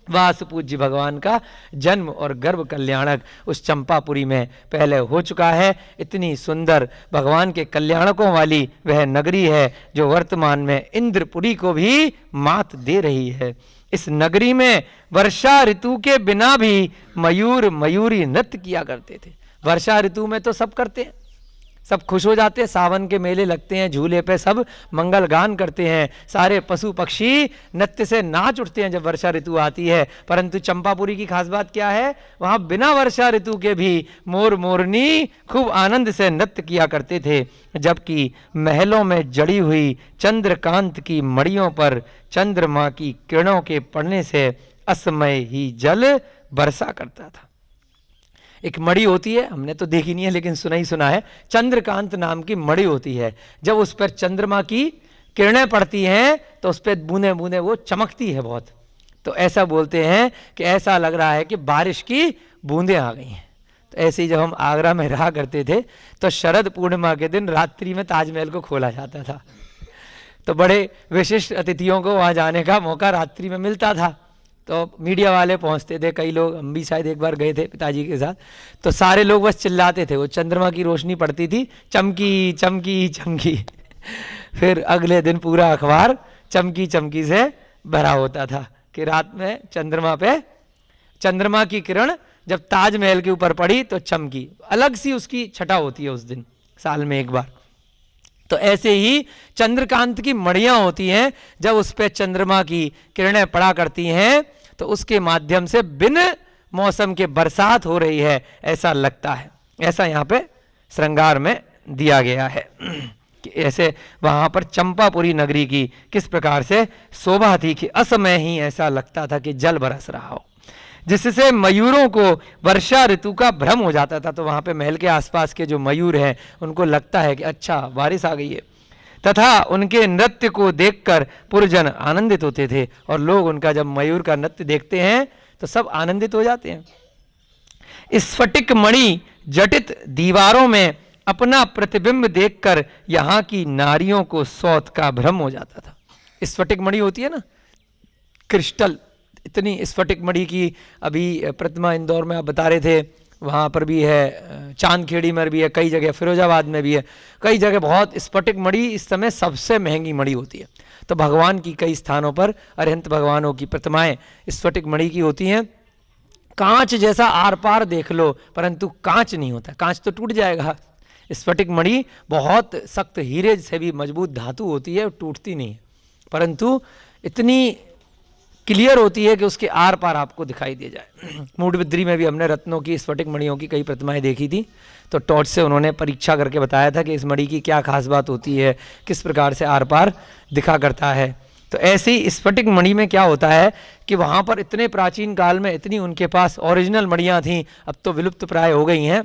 वासुपूज्य भगवान का जन्म और गर्भ कल्याणक उस चंपापुरी में पहले हो चुका है। इतनी सुंदर भगवान के कल्याणकों वाली वह नगरी है जो वर्तमान में इंद्रपुरी को भी मात दे रही है। इस नगरी में वर्षा ऋतु के बिना भी मयूर मयूरी नृत्य किया करते थे। वर्षा ऋतु में तो सब करते हैं, सब खुश हो जाते हैं, सावन के मेले लगते हैं, झूले पे सब मंगल गान करते हैं, सारे पशु पक्षी नृत्य से नाच उठते हैं जब वर्षा ऋतु आती है। परंतु चंपापुरी की खास बात क्या है? वहाँ बिना वर्षा ऋतु के भी मोर मोरनी खूब आनंद से नृत्य किया करते थे, जबकि महलों में जड़ी हुई चंद्रकांत की मड़ियों पर चंद्रमा की किरणों के पड़ने से असमय ही जल बरसा करता था। एक मड़ी होती है, हमने तो देखी नहीं है लेकिन सुना ही सुना है, चंद्रकांत नाम की मड़ी होती है। जब उस पर चंद्रमा की किरणें पड़ती हैं तो उस पर बूंदे बूंदे वो चमकती है बहुत। तो ऐसा बोलते हैं कि ऐसा लग रहा है कि बारिश की बूंदें आ गई हैं। तो ऐसे ही जब हम आगरा में रहा करते थे तो शरद पूर्णिमा के दिन रात्रि में ताजमहल को खोला जाता था। तो बड़े विशिष्ट अतिथियों को वहाँ जाने का मौका रात्रि में मिलता था। तो मीडिया वाले पहुंचते थे, कई लोग, हम भी शायद एक बार गए थे पिताजी के साथ, तो सारे लोग बस चिल्लाते थे। वो चंद्रमा की रोशनी पड़ती थी, चमकी चमकी चमकी। फिर अगले दिन पूरा अखबार चमकी चमकी से भरा होता था कि रात में चंद्रमा की किरण जब ताजमहल के ऊपर पड़ी तो चमकी। अलग सी उसकी छटा होती है उस दिन, साल में एक बार। तो ऐसे ही चंद्रकांत की मड़ियां होती हैं, जब उस पर चंद्रमा की किरणें पड़ा करती हैं तो उसके माध्यम से बिन मौसम के बरसात हो रही है ऐसा लगता है। ऐसा यहाँ पे श्रृंगार में दिया गया है कि ऐसे वहाँ पर चंपापुरी नगरी की किस प्रकार से शोभा थी कि असमय ही ऐसा लगता था कि जल बरस रहा हो, जिससे मयूरों को वर्षा ऋतु का भ्रम हो जाता था। तो वहाँ पे महल के आसपास के जो मयूर हैं उनको लगता है कि अच्छा बारिश आ गई है, तथा उनके नृत्य को देखकर पुरजन आनंदित होते थे। और लोग उनका जब मयूर का नृत्य देखते हैं तो सब आनंदित हो जाते हैं। स्फटिक मणि जटित दीवारों में अपना प्रतिबिंब देखकर यहाँ की नारियों को सौत का भ्रम हो जाता था। स्फटिक मणि होती है ना, क्रिस्टल, इतनी स्फटिक मणि की अभी प्रतिमा इंदौर में आप बता रहे थे, वहाँ पर भी है, चांदखेड़ी में भी है, कई जगह फिरोजाबाद में भी है, कई जगह बहुत। स्फटिक मणि इस समय सबसे महंगी मणि होती है। तो भगवान की कई स्थानों पर अरिहंत भगवानों की प्रतिमाएं स्फटिक मणि की होती हैं। कांच जैसा आर पार देख लो, परंतु कांच नहीं होता, कांच तो टूट जाएगा। स्फटिक मणि बहुत सख्त हीरे से भी मजबूत धातु होती है, टूटती नहीं है, परंतु इतनी क्लियर होती है कि उसके आर पार आपको दिखाई दे जाए। मूडबिद्री में भी हमने रत्नों की, स्फटिक मणियों की कई प्रतिमाएं देखी थी, तो टॉर्च से उन्होंने परीक्षा करके बताया था कि इस मणि की क्या खास बात होती है, किस प्रकार से आर पार दिखा करता है। तो ऐसे ही स्फटिक मणि में क्या होता है कि वहाँ पर इतने प्राचीन काल में इतनी उनके पास ओरिजिनल मणियाँ थीं, अब तो विलुप्त प्राय हो गई हैं।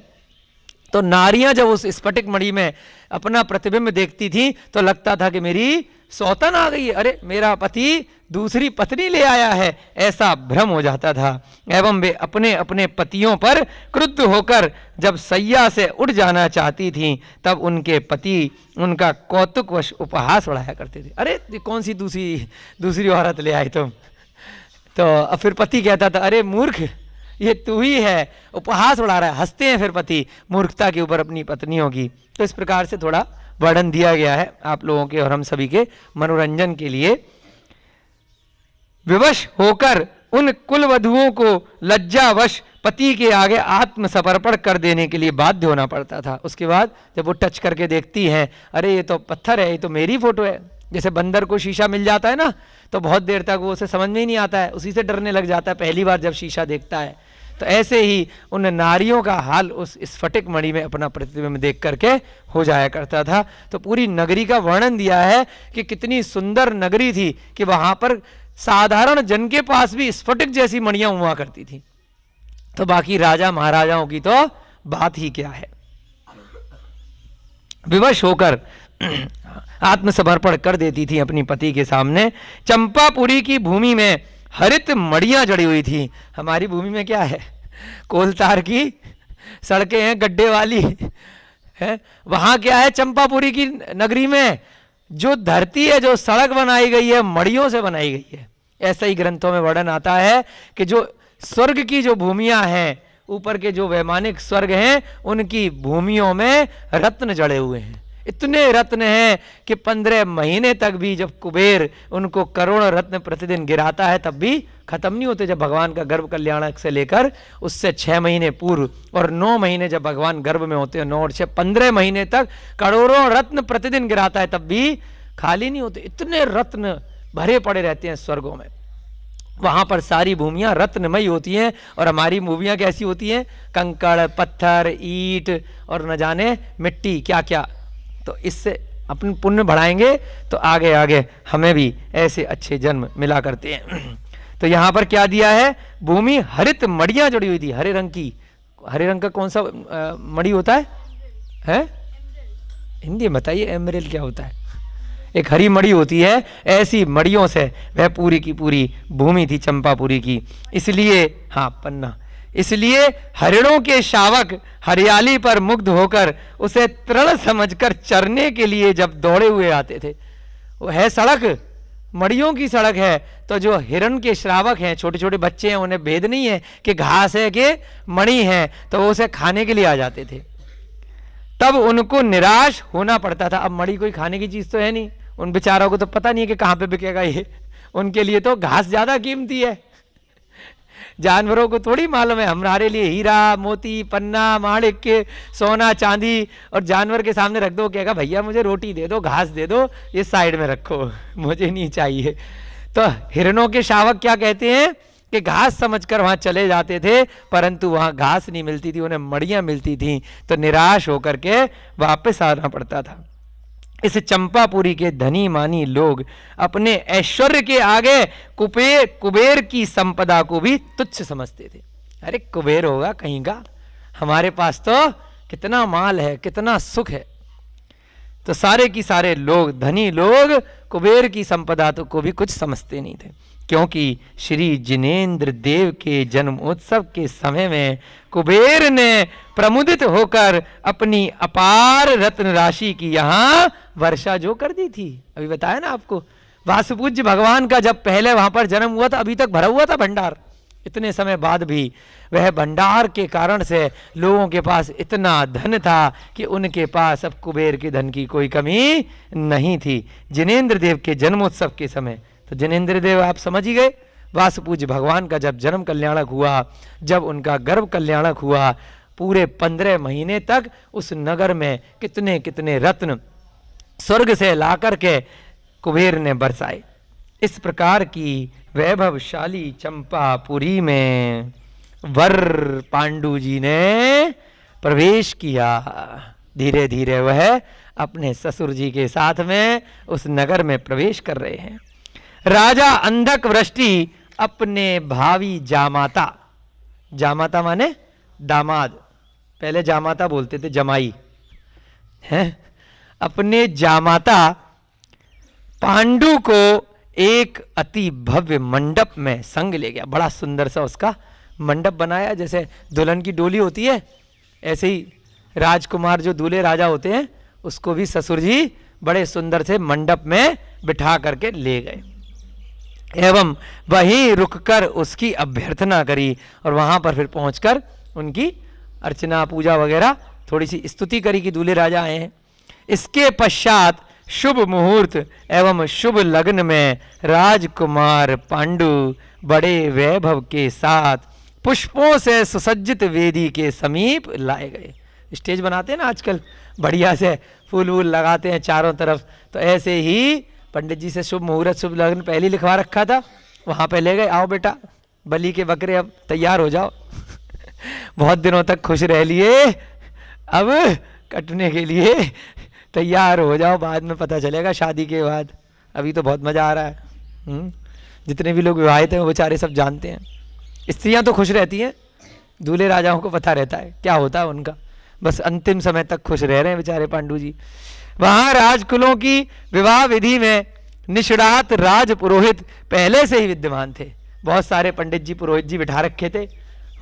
तो नारियां जब उस स्फटिक मणि में अपना प्रतिबिंब देखती थी तो लगता था कि मेरी सौतन आ गई है, अरे मेरा पति दूसरी पत्नी ले आया है, ऐसा भ्रम हो जाता था। एवं वे अपने अपने पतियों पर क्रुद्ध होकर जब सैया से उठ जाना चाहती थीं तब उनके पति उनका कौतुकवश उपहास उड़ाया करते थे। अरे कौन सी दूसरी औरत ले आई तुम? तो फिर पति कहता था, अरे मूर्ख, ये तू ही है, उपहास उड़ा रहा है। हंसते हैं फिर पति मूर्खता के ऊपर अपनी पत्नियों की। तो इस प्रकार से थोड़ा वर्णन दिया गया है आप लोगों के और हम सभी के मनोरंजन के लिए। विवश होकर उन कुलवधुओं को लज्जावश पति के आगे आत्मसमर्पण कर देने के लिए बाध्य होना पड़ता था। उसके बाद जब वो टच करके देखती हैं, अरे ये तो पत्थर है, ये तो मेरी फोटो है। जैसे बंदर को शीशा मिल जाता है ना, तो बहुत देर तक वो उसे समझ में ही नहीं आता है, उसी से डरने लग जाता है पहली बार जब शीशा देखता है। तो ऐसे ही उन नारियों का हाल उस स्फटिक मणि में अपना प्रतिबिंब देख करके हो जाया करता था। तो पूरी नगरी का वर्णन दिया है कि कितनी सुंदर नगरी थी कि वहाँ पर साधारण जन के पास भी स्फटिक जैसी मणियाँ हुआ करती थी। तो बाकी राजा महाराजाओं की तो बात ही क्या है। विवश होकर आत्मसमर्पण कर देती थी अपनी पति के सामने। चंपापुरी की भूमि में हरित मड़ियां जड़ी हुई थी। हमारी भूमि में क्या है, कोलतार की सड़कें हैं, गड्ढे वाली है। वहां क्या है, चंपापुरी की नगरी में जो धरती है, जो सड़क बनाई गई है, मड़ियों से बनाई गई है। ऐसा ही ग्रंथों में वर्णन आता है कि जो स्वर्ग की जो भूमियां हैं, ऊपर के जो वैमानिक स्वर्ग हैं, उनकी भूमियों में रत्न जड़े हुए हैं। इतने रत्न हैं कि 15 महीने तक भी जब कुबेर उनको करोड़ों रत्न प्रतिदिन गिराता है, तब भी खत्म नहीं होते। जब भगवान का गर्भ कल्याणक से लेकर उससे 6 महीने पूर्व और 9 महीने जब भगवान गर्भ में होते हैं, 9 और 6 15 महीने तक करोड़ों रत्न प्रतिदिन गिराता है, तब भी खाली नहीं होते। इतने रत्न भरे पड़े रहते हैं स्वर्गों में। वहां पर सारी भूमियां रत्नमयी होती हैं। और हमारी भूमियां कैसी होती हैं, कंकड़, पत्थर, ईंट और न जाने मिट्टी क्या क्या। तो इससे अपन पुण्य बढ़ाएंगे तो आगे आगे हमें भी ऐसे अच्छे जन्म मिला करते हैं। तो यहाँ पर क्या दिया है, भूमि हरित मड़ियां जुड़ी हुई थी, हरे रंग की। हरे रंग का कौन सा मड़ी होता है? हिंदी में बताइए, एमरेल क्या होता है? एक हरी मड़ी होती है। ऐसी मड़ियों से वह पूरी की पूरी भूमि थी चंपापुरी की। इसलिए हाँ, पन्ना, इसलिए हरिणों के शावक हरियाली पर मुग्ध होकर उसे तृण समझकर चरने के लिए जब दौड़े हुए आते थे। वो है सड़क, मड़ियों की सड़क है, तो जो हिरण के श्रावक हैं, छोटे छोटे बच्चे हैं, उन्हें भेद नहीं है कि घास है कि मणि है, तो वो उसे खाने के लिए आ जाते थे। तब उनको निराश होना पड़ता था। अब मणि कोई खाने की चीज तो है नहीं, उन बेचारों को तो पता नहीं है कि कहाँ पे बिकेगा ये। उनके लिए तो घास ज्यादा कीमती है। जानवरों को थोड़ी मालूम है हमारे लिए हीरा मोती पन्ना माणिक के सोना चांदी, और जानवर के सामने रख दो, कहेगा भैया मुझे रोटी दे दो, घास दे दो, ये साइड में रखो, मुझे नहीं चाहिए। तो हिरणों के शावक क्या कहते हैं कि घास समझकर वहां चले जाते थे, परंतु वहां घास नहीं मिलती थी, उन्हें मड़ियां मिलती थी, तो निराश होकर के वापस आना पड़ता था। इस चंपापुरी के धनी मानी लोग अपने ऐश्वर्य के आगे कुबेर की संपदा को भी तुच्छ समझते थे। अरे कुबेर होगा कहीं का, हमारे पास तो कितना माल है, कितना सुख है। तो सारे की सारे लोग, धनी लोग, कुबेर की संपदा तो को भी कुछ समझते नहीं थे, क्योंकि श्री जिनेंद्र देव के जन्म उत्सव के समय में कुबेर ने प्रमुदित होकर अपनी अपार रत्न राशि की यहाँ वर्षा जो कर दी थी। अभी बताया ना आपको, वासुपूज्य भगवान का जब पहले वहां पर जन्म हुआ था, अभी तक भरा हुआ था भंडार। इतने समय बाद भी वह भंडार के कारण से लोगों के पास इतना धन था कि उनके पास अब कुबेर के धन की कोई कमी नहीं थी। जिनेंद्र देव के जन्मोत्सव के समय, तो जिनेंद्र देव आप समझ ही गए, वासुपूज्य भगवान का जब जन्म कल्याणक हुआ, जब उनका गर्भ कल्याणक हुआ, पूरे 15 महीने तक उस नगर में कितने कितने रत्न स्वर्ग से लाकर के कुबेर ने बरसाए। इस प्रकार की वैभवशाली चंपापुरी में वर पांडु जी ने प्रवेश किया। धीरे धीरे वह अपने ससुर जी के साथ में उस नगर में प्रवेश कर रहे हैं। राजा अंधक वृष्टि अपने भावी जामाता, जामाता माने दामाद, पहले जामाता बोलते थे, जमाई है, अपने जामाता पांडु को एक अति भव्य मंडप में संग ले गया। बड़ा सुंदर सा उसका मंडप बनाया, जैसे दुल्हन की डोली होती है, ऐसे ही राजकुमार जो दूल्हे राजा होते हैं, उसको भी ससुर जी बड़े सुंदर से मंडप में बिठा करके ले गए एवं वहीं रुककर उसकी अभ्यर्थना करी, और वहां पर फिर पहुंचकर उनकी अर्चना पूजा वगैरह थोड़ी सी स्तुति करी कि दूल्हे राजा आए हैं। इसके पश्चात शुभ मुहूर्त एवं शुभ लग्न में राजकुमार पांडु बड़े वैभव के साथ पुष्पों से सुसज्जित वेदी के समीप लाए गए। स्टेज बनाते हैं ना आजकल, बढ़िया से फूल वूल लगाते हैं चारों तरफ, तो ऐसे ही पंडित जी से शुभ मुहूर्त शुभ लग्न पहले लिखवा रखा था, वहां पे ले गए, आओ बेटा बलि के बकरे अब तैयार हो जाओ बहुत दिनों तक खुश रह लिए, अब कटने के लिए तैयार हो जाओ, बाद में पता चलेगा शादी के बाद, अभी तो बहुत मजा आ रहा है। जितने भी लोग विवाहित हैं वो बेचारे सब जानते हैं। स्त्रियां तो खुश रहती हैं, दूल्हे राजाओं को पता रहता है क्या होता है उनका, बस अंतिम समय तक खुश रह रहे हैं बेचारे पांडु जी। वहां राजकुलों की विवाह विधि में निष्णात राज पुरोहित पहले से ही विद्यमान थे। बहुत सारे पंडित जी पुरोहित जी बिठा रखे थे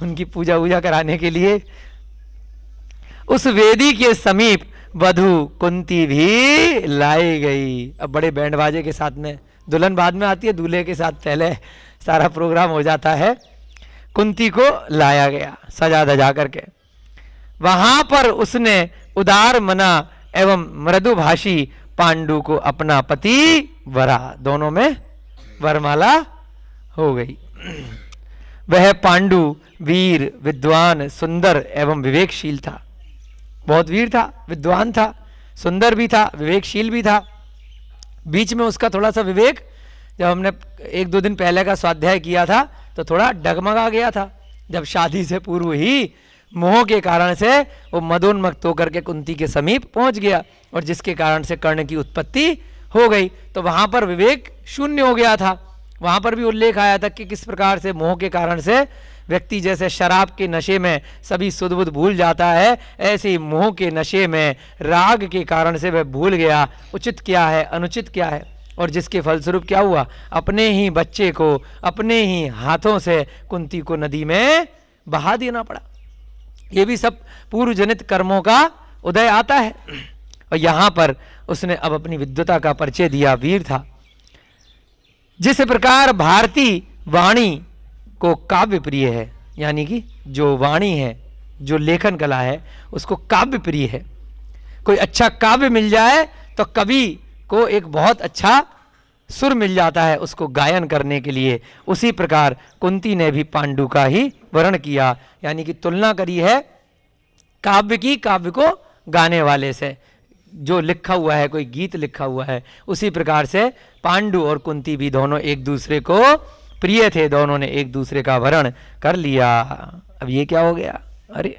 उनकी पूजा वूजा कराने के लिए। उस वेदी के समीप वधु कुंती भी लाई गई। अब बड़े बैंड बाजे के साथ में, दुल्हन बाद में आती है, दूल्हे के साथ पहले सारा प्रोग्राम हो जाता है। कुंती को लाया गया सजा धजा करके। वहां पर उसने उदार मना एवं मृदुभाषी पांडु को अपना पति वरा, दोनों में वरमाला हो गई। वह पांडु वीर, विद्वान, सुंदर एवं विवेकशील था। बहुत वीर था, विद्वान था, सुंदर भी था, विवेकशील भी था। बीच में उसका थोड़ा सा विवेक, जब हमने 1-2 दिन पहले का स्वाध्याय किया था तो थोड़ा डगमगा गया था। जब शादी से पूर्व ही मोह के कारण से वो मदोन्मत्त होकर के कुंती के समीप पहुंच गया और जिसके कारण से कर्ण की उत्पत्ति हो गई, तो वहां पर विवेक शून्य हो गया था। वहां पर भी उल्लेख आया था कि किस प्रकार से मोह के कारण से व्यक्ति जैसे शराब के नशे में सभी सुध बुध भूल जाता है, ऐसे ही मोह के नशे में राग के कारण से वह भूल गया उचित क्या है अनुचित क्या है, और जिसके फलस्वरूप क्या हुआ, अपने ही बच्चे को अपने ही हाथों से कुंती को नदी में बहा देना पड़ा। ये भी सब पूर्व जनित कर्मों का उदय आता है। और यहां पर उसने अब अपनी विद्वता का परिचय दिया, वीर था। जिस प्रकार भारतीय वाणी को काव्य प्रिय है, यानी कि जो वाणी है, जो लेखन कला है, उसको काव्य प्रिय है। कोई अच्छा काव्य मिल जाए तो कवि को एक बहुत अच्छा सुर मिल जाता है उसको गायन करने के लिए। उसी प्रकार कुंती ने भी पांडु का ही वर्ण किया, यानी कि तुलना करी है काव्य की, काव्य को गाने वाले से। जो लिखा हुआ है, कोई गीत लिखा हुआ है, उसी प्रकार से पांडु और कुंती भी दोनों एक दूसरे को प्रिय थे, दोनों ने एक दूसरे का वर्ण कर लिया। अब ये क्या हो गया, अरे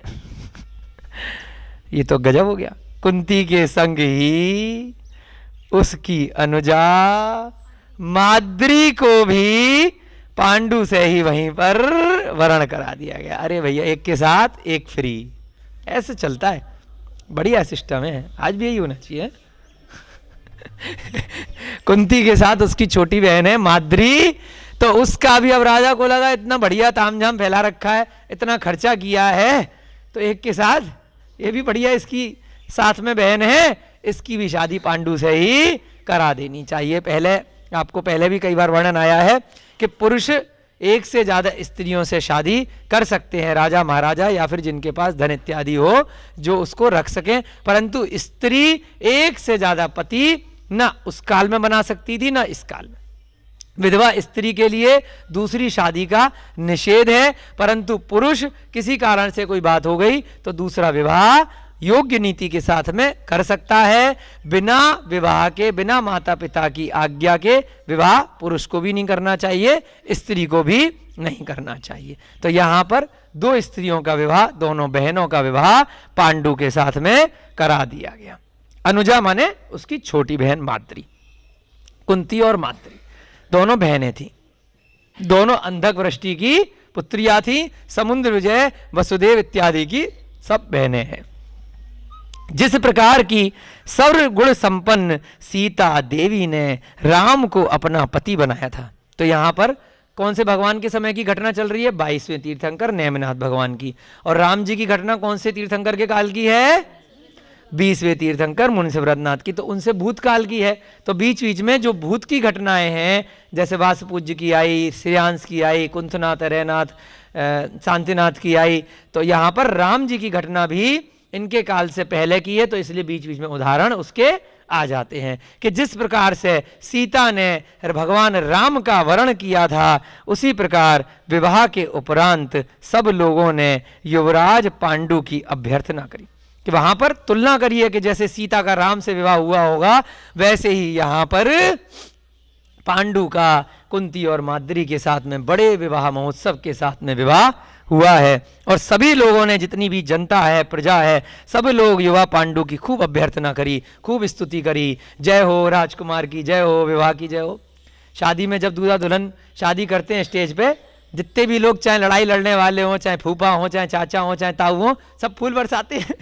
ये तो गजब हो गया। कुंती के संग ही उसकी अनुजा माद्री को भी पांडु से ही वहीं पर वर्ण करा दिया गया। अरे भैया, एक के साथ एक फ्री, ऐसे चलता है, बढ़िया सिस्टम है। आज भी यही होना चाहिए। कुंती के साथ उसकी छोटी बहन है माद्री, तो उसका भी अब राजा को लगा इतना बढ़िया तामझाम फैला रखा है, इतना खर्चा किया है, तो एक के साथ ये भी बढ़िया इसकी साथ में बहन है, इसकी भी शादी पांडु से ही करा देनी चाहिए। पहले आपको पहले भी कई बार वर्णन आया है कि पुरुष एक से ज्यादा स्त्रियों से शादी कर सकते हैं, राजा महाराजा या फिर जिनके पास धन इत्यादि हो जो उसको रख सकें, परंतु स्त्री एक से ज्यादा पति ना उस काल में बना सकती थी ना इस काल में। विधवा स्त्री के लिए दूसरी शादी का निषेध है, परंतु पुरुष किसी कारण से कोई बात हो गई तो दूसरा विवाह योग्य नीति के साथ में कर सकता है। बिना विवाह के, बिना माता पिता की आज्ञा के विवाह पुरुष को भी नहीं करना चाहिए, स्त्री को भी नहीं करना चाहिए। तो यहां पर 2 स्त्रियों का विवाह, दोनों बहनों का विवाह पांडु के साथ में करा दिया गया। अनुजा माने उसकी छोटी बहन माद्री। कुंती और माद्री दोनों बहनें थी, दोनों अंधक वृष्टि की पुत्रियां थी, समुद्र विजय वसुदेव इत्यादि की सब बहनें हैं। जिस प्रकार की सर्वगुण संपन्न सीता देवी ने राम को अपना पति बनाया था, तो यहां पर कौन से भगवान के समय की घटना चल रही है, 22वें तीर्थंकर नेमिनाथ भगवान की, और राम जी की घटना कौन से तीर्थंकर के काल की है, 20वें तीर्थंकर मुनिसिवरतनाथ की, तो उनसे भूतकाल की है। तो बीच बीच में जो भूत की घटनाएं हैं, जैसे वासुपूज्य की आई, श्रेयांश की आई, कुंथनाथ, अरयनाथ, शांतिनाथ की आई, तो यहाँ पर राम जी की घटना भी इनके काल से पहले की है, तो इसलिए बीच बीच में उदाहरण उसके आ जाते हैं कि जिस प्रकार से सीता ने भगवान राम का वर्ण किया था, उसी प्रकार विवाह के उपरांत सब लोगों ने युवराज पांडु की अभ्यर्थना करी। कि वहां पर तुलना करिए कि जैसे सीता का राम से विवाह हुआ होगा, वैसे ही यहां पर पांडु का कुंती और माद्री के साथ में बड़े विवाह महोत्सव के साथ में विवाह हुआ है। और सभी लोगों ने, जितनी भी जनता है, प्रजा है, सब लोग युवा पांडु की खूब अभ्यर्थना करी, खूब स्तुति करी, जय हो राजकुमार की जय हो, विवाह की जय हो। शादी में जब दूल्हा दुल्हन शादी करते हैं स्टेज पे, जितने भी लोग चाहे लड़ाई लड़ने वाले हों, चाहे फूफा हों, चाहे चाचा हों, चाहे ताऊ हों, सब फूल बरसाते हैं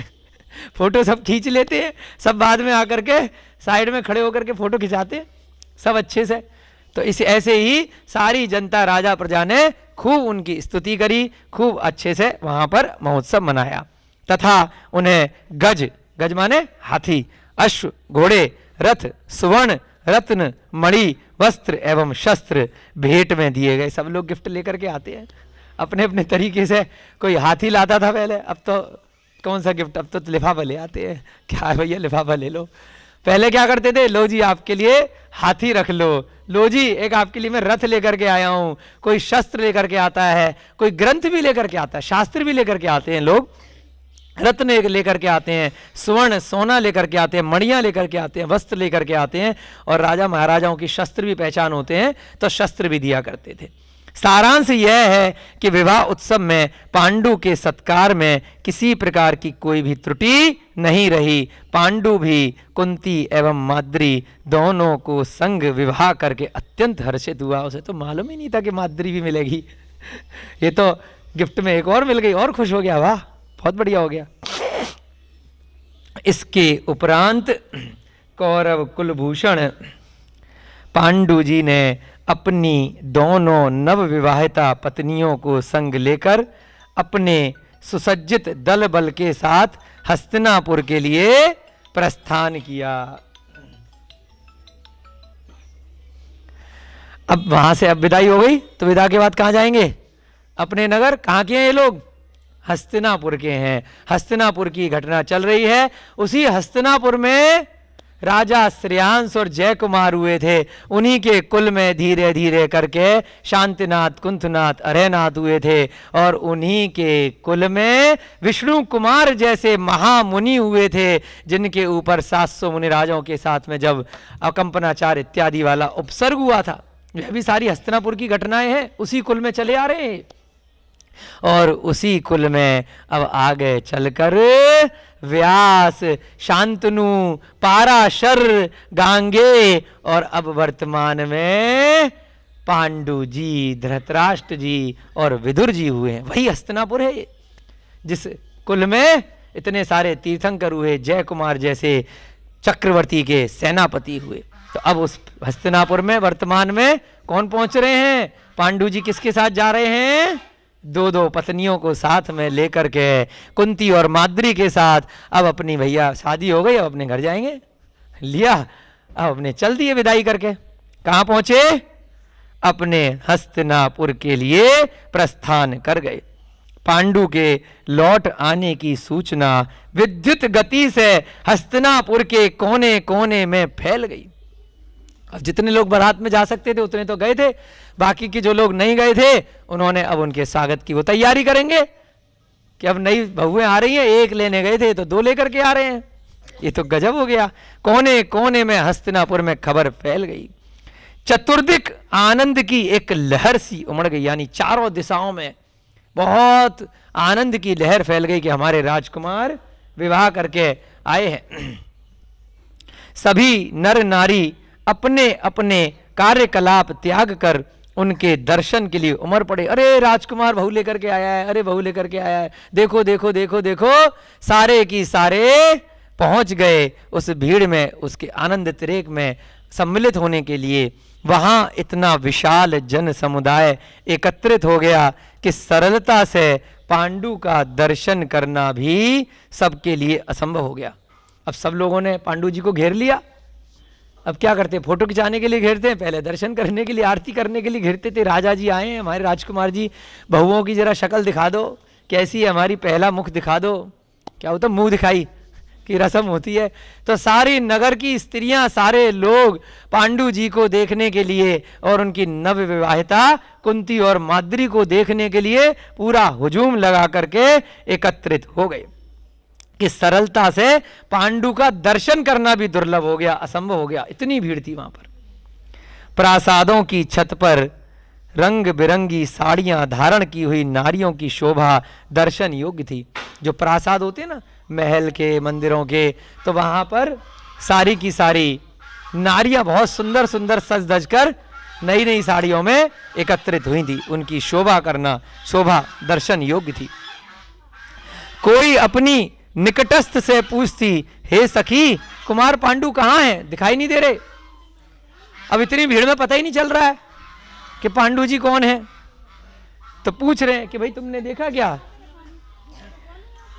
फोटो सब खींच लेते हैं, सब बाद में आकर के साइड में खड़े होकर के फोटो खिंचाते हैं सब अच्छे से। तो इस ऐसे ही सारी जनता, राजा प्रजा ने खूब उनकी स्तुति करी, खूब अच्छे से वहाँ पर महोत्सव मनाया। तथा उन्हें गज, गज माने हाथी, अश्व, घोड़े, रथ, सुवर्ण, रत्न, मणि, वस्त्र एवं शस्त्र भेंट में दिए गए। सब लोग गिफ्ट लेकर के आते हैं अपने अपने तरीके से। कोई हाथी लाता था पहले, अब तो कौन सा गिफ्ट, अब तो लिफाफा ले आते हैं। क्या है भैया, लिफाफा ले लो। पहले क्या करते थे, लो जी आपके लिए हाथी रख लो जी एक आपके लिए मैं रथ लेकर के आया हूं। कोई शस्त्र लेकर के आता है, कोई ग्रंथ भी लेकर के आता है, शास्त्र भी लेकर के आते हैं लोग, रत्न लेकर के आते हैं, स्वर्ण सोना लेकर के आते हैं, मणियां लेकर के आते हैं, वस्त्र लेकर के आते हैं। और राजा महाराजाओं की शस्त्र भी पहचान होते हैं तो शस्त्र भी दिया करते थे। सारांश यह है कि विवाह उत्सव में पांडु के सत्कार में किसी प्रकार की कोई भी त्रुटि नहीं रही। पांडु भी कुंती एवं माद्री दोनों को संग विवाह करके अत्यंत हर्षित हुआ। उसे तो मालूम ही नहीं था कि माद्री भी मिलेगी ये तो गिफ्ट में एक और मिल गई और खुश हो गया, वाह बहुत बढ़िया हो गया। इसके उपरांत कौरव कुलभूषण पांडु जी ने अपनी दोनों नवविवाहिता पत्नियों को संग लेकर अपने सुसज्जित दल बल के साथ हस्तिनापुर के लिए प्रस्थान किया। अब वहां से अब विदाई हो गई, तो विदा के बाद कहां जाएंगे, अपने नगर। कहां के हैं ये लोग, हस्तिनापुर के हैं। हस्तिनापुर की घटना चल रही है। उसी हस्तिनापुर में राजा श्रेयांश और जय कुमार हुए थे। उन्हीं के कुल में धीरे धीरे करके शांतिनाथ, कुंथनाथ, अरयनाथ हुए थे। और उन्हीं के कुल में विष्णु कुमार जैसे महामुनि हुए थे, जिनके ऊपर 700 मुनि राजाओं के साथ में जब अकंपनाचार इत्यादि वाला उपसर्ग हुआ था। यह भी सारी हस्तिनापुर की घटनाएं हैं, उसी कुल में चले आ रहे हैं। और उसी कुल में अब आगे चलकर व्यास, शांतनु, पाराशर, गांगे और अब वर्तमान में पांडु जी, धृतराष्ट्र जी और विदुर जी हुए हैं। वही हस्तिनापुर है ये, जिस कुल में इतने सारे तीर्थंकर हुए, जय कुमार जैसे चक्रवर्ती के सेनापति हुए। तो अब उस हस्तिनापुर में वर्तमान में कौन पहुंच रहे हैं, पांडु जी किसके साथ जा रहे हैं, दो दो पत्नियों को साथ में लेकर के, कुंती और माद्री के साथ। अब अपनी भैया शादी हो गई, अब अपने घर जाएंगे, लिया, अब अपने चल दिए विदाई करके। कहाँ पहुंचे, अपने हस्तिनापुर के लिए प्रस्थान कर गए। पांडु के लौट आने की सूचना विद्युत गति से हस्तिनापुर के कोने कोने में फैल गई। अब जितने लोग बारात में जा सकते थे उतने तो गए थे, बाकी के जो लोग नहीं गए थे उन्होंने अब उनके स्वागत की वो तैयारी करेंगे कि अब नई बहुएं आ रही हैं, एक लेने गए थे तो दो लेकर के आ रहे हैं। ये तो गजब हो गया। कोने कोने में हस्तिनापुर में खबर फैल गई। चतुर्दिक आनंद की एक लहर सी उमड़ गई, यानी चारों दिशाओं में बहुत आनंद की लहर फैल गई कि हमारे राजकुमार विवाह करके आए हैं। सभी नर नारी अपने अपने कार्यकलाप त्याग कर उनके दर्शन के लिए उमड़ पड़े। अरे राजकुमार बहू लेकर के आया है, अरे बहू लेकर के आया है, देखो देखो देखो देखो। सारे की सारे पहुंच गए उस भीड़ में, उसके आनंद तिरेक में सम्मिलित होने के लिए। वहां इतना विशाल जन समुदाय एकत्रित हो गया कि सरलता से पांडु का दर्शन करना भी सबके लिए असंभव हो गया। अब सब लोगों ने पांडु जी को घेर लिया। अब क्या करते, फोटो खिंचाने के लिए घेरते हैं, पहले दर्शन करने के लिए, आरती करने के लिए घेरते थे। राजा जी आए हैं, हमारे राजकुमार जी, बहुओं की जरा शक्ल दिखा दो, कैसी है हमारी, पहला मुख दिखा दो। क्या होता, मुंह दिखाई की रस्म होती है। तो सारी नगर की स्त्रियां, सारे लोग पांडु जी को देखने के लिए और उनकी नवविवाहिता कुंती और माद्री को देखने के लिए पूरा हुजूम लगा करके एकत्रित हो गए कि सरलता से पांडु का दर्शन करना भी दुर्लभ हो गया, असंभव हो गया, इतनी भीड़ थी वहां पर। प्रासादों की छत पर रंग बिरंगी साड़ियां धारण की हुई नारियों की शोभा दर्शन योग्य थी। जो प्रासाद होते हैं ना, महल के, मंदिरों के, तो वहां पर सारी की सारी नारियां बहुत सुंदर सुंदर सज धज कर नई नई साड़ियों में एकत्रित हुई थी। उनकी शोभा करना शोभा दर्शन योग्य थी। कोई अपनी निकटस्थ से पूछती, हे सखी कुमार पांडु कहाँ हैं, दिखाई नहीं दे रहे। अब इतनी भीड़ में पता ही नहीं चल रहा है कि पांडु जी कौन है। तो पूछ रहे हैं कि भाई तुमने देखा क्या।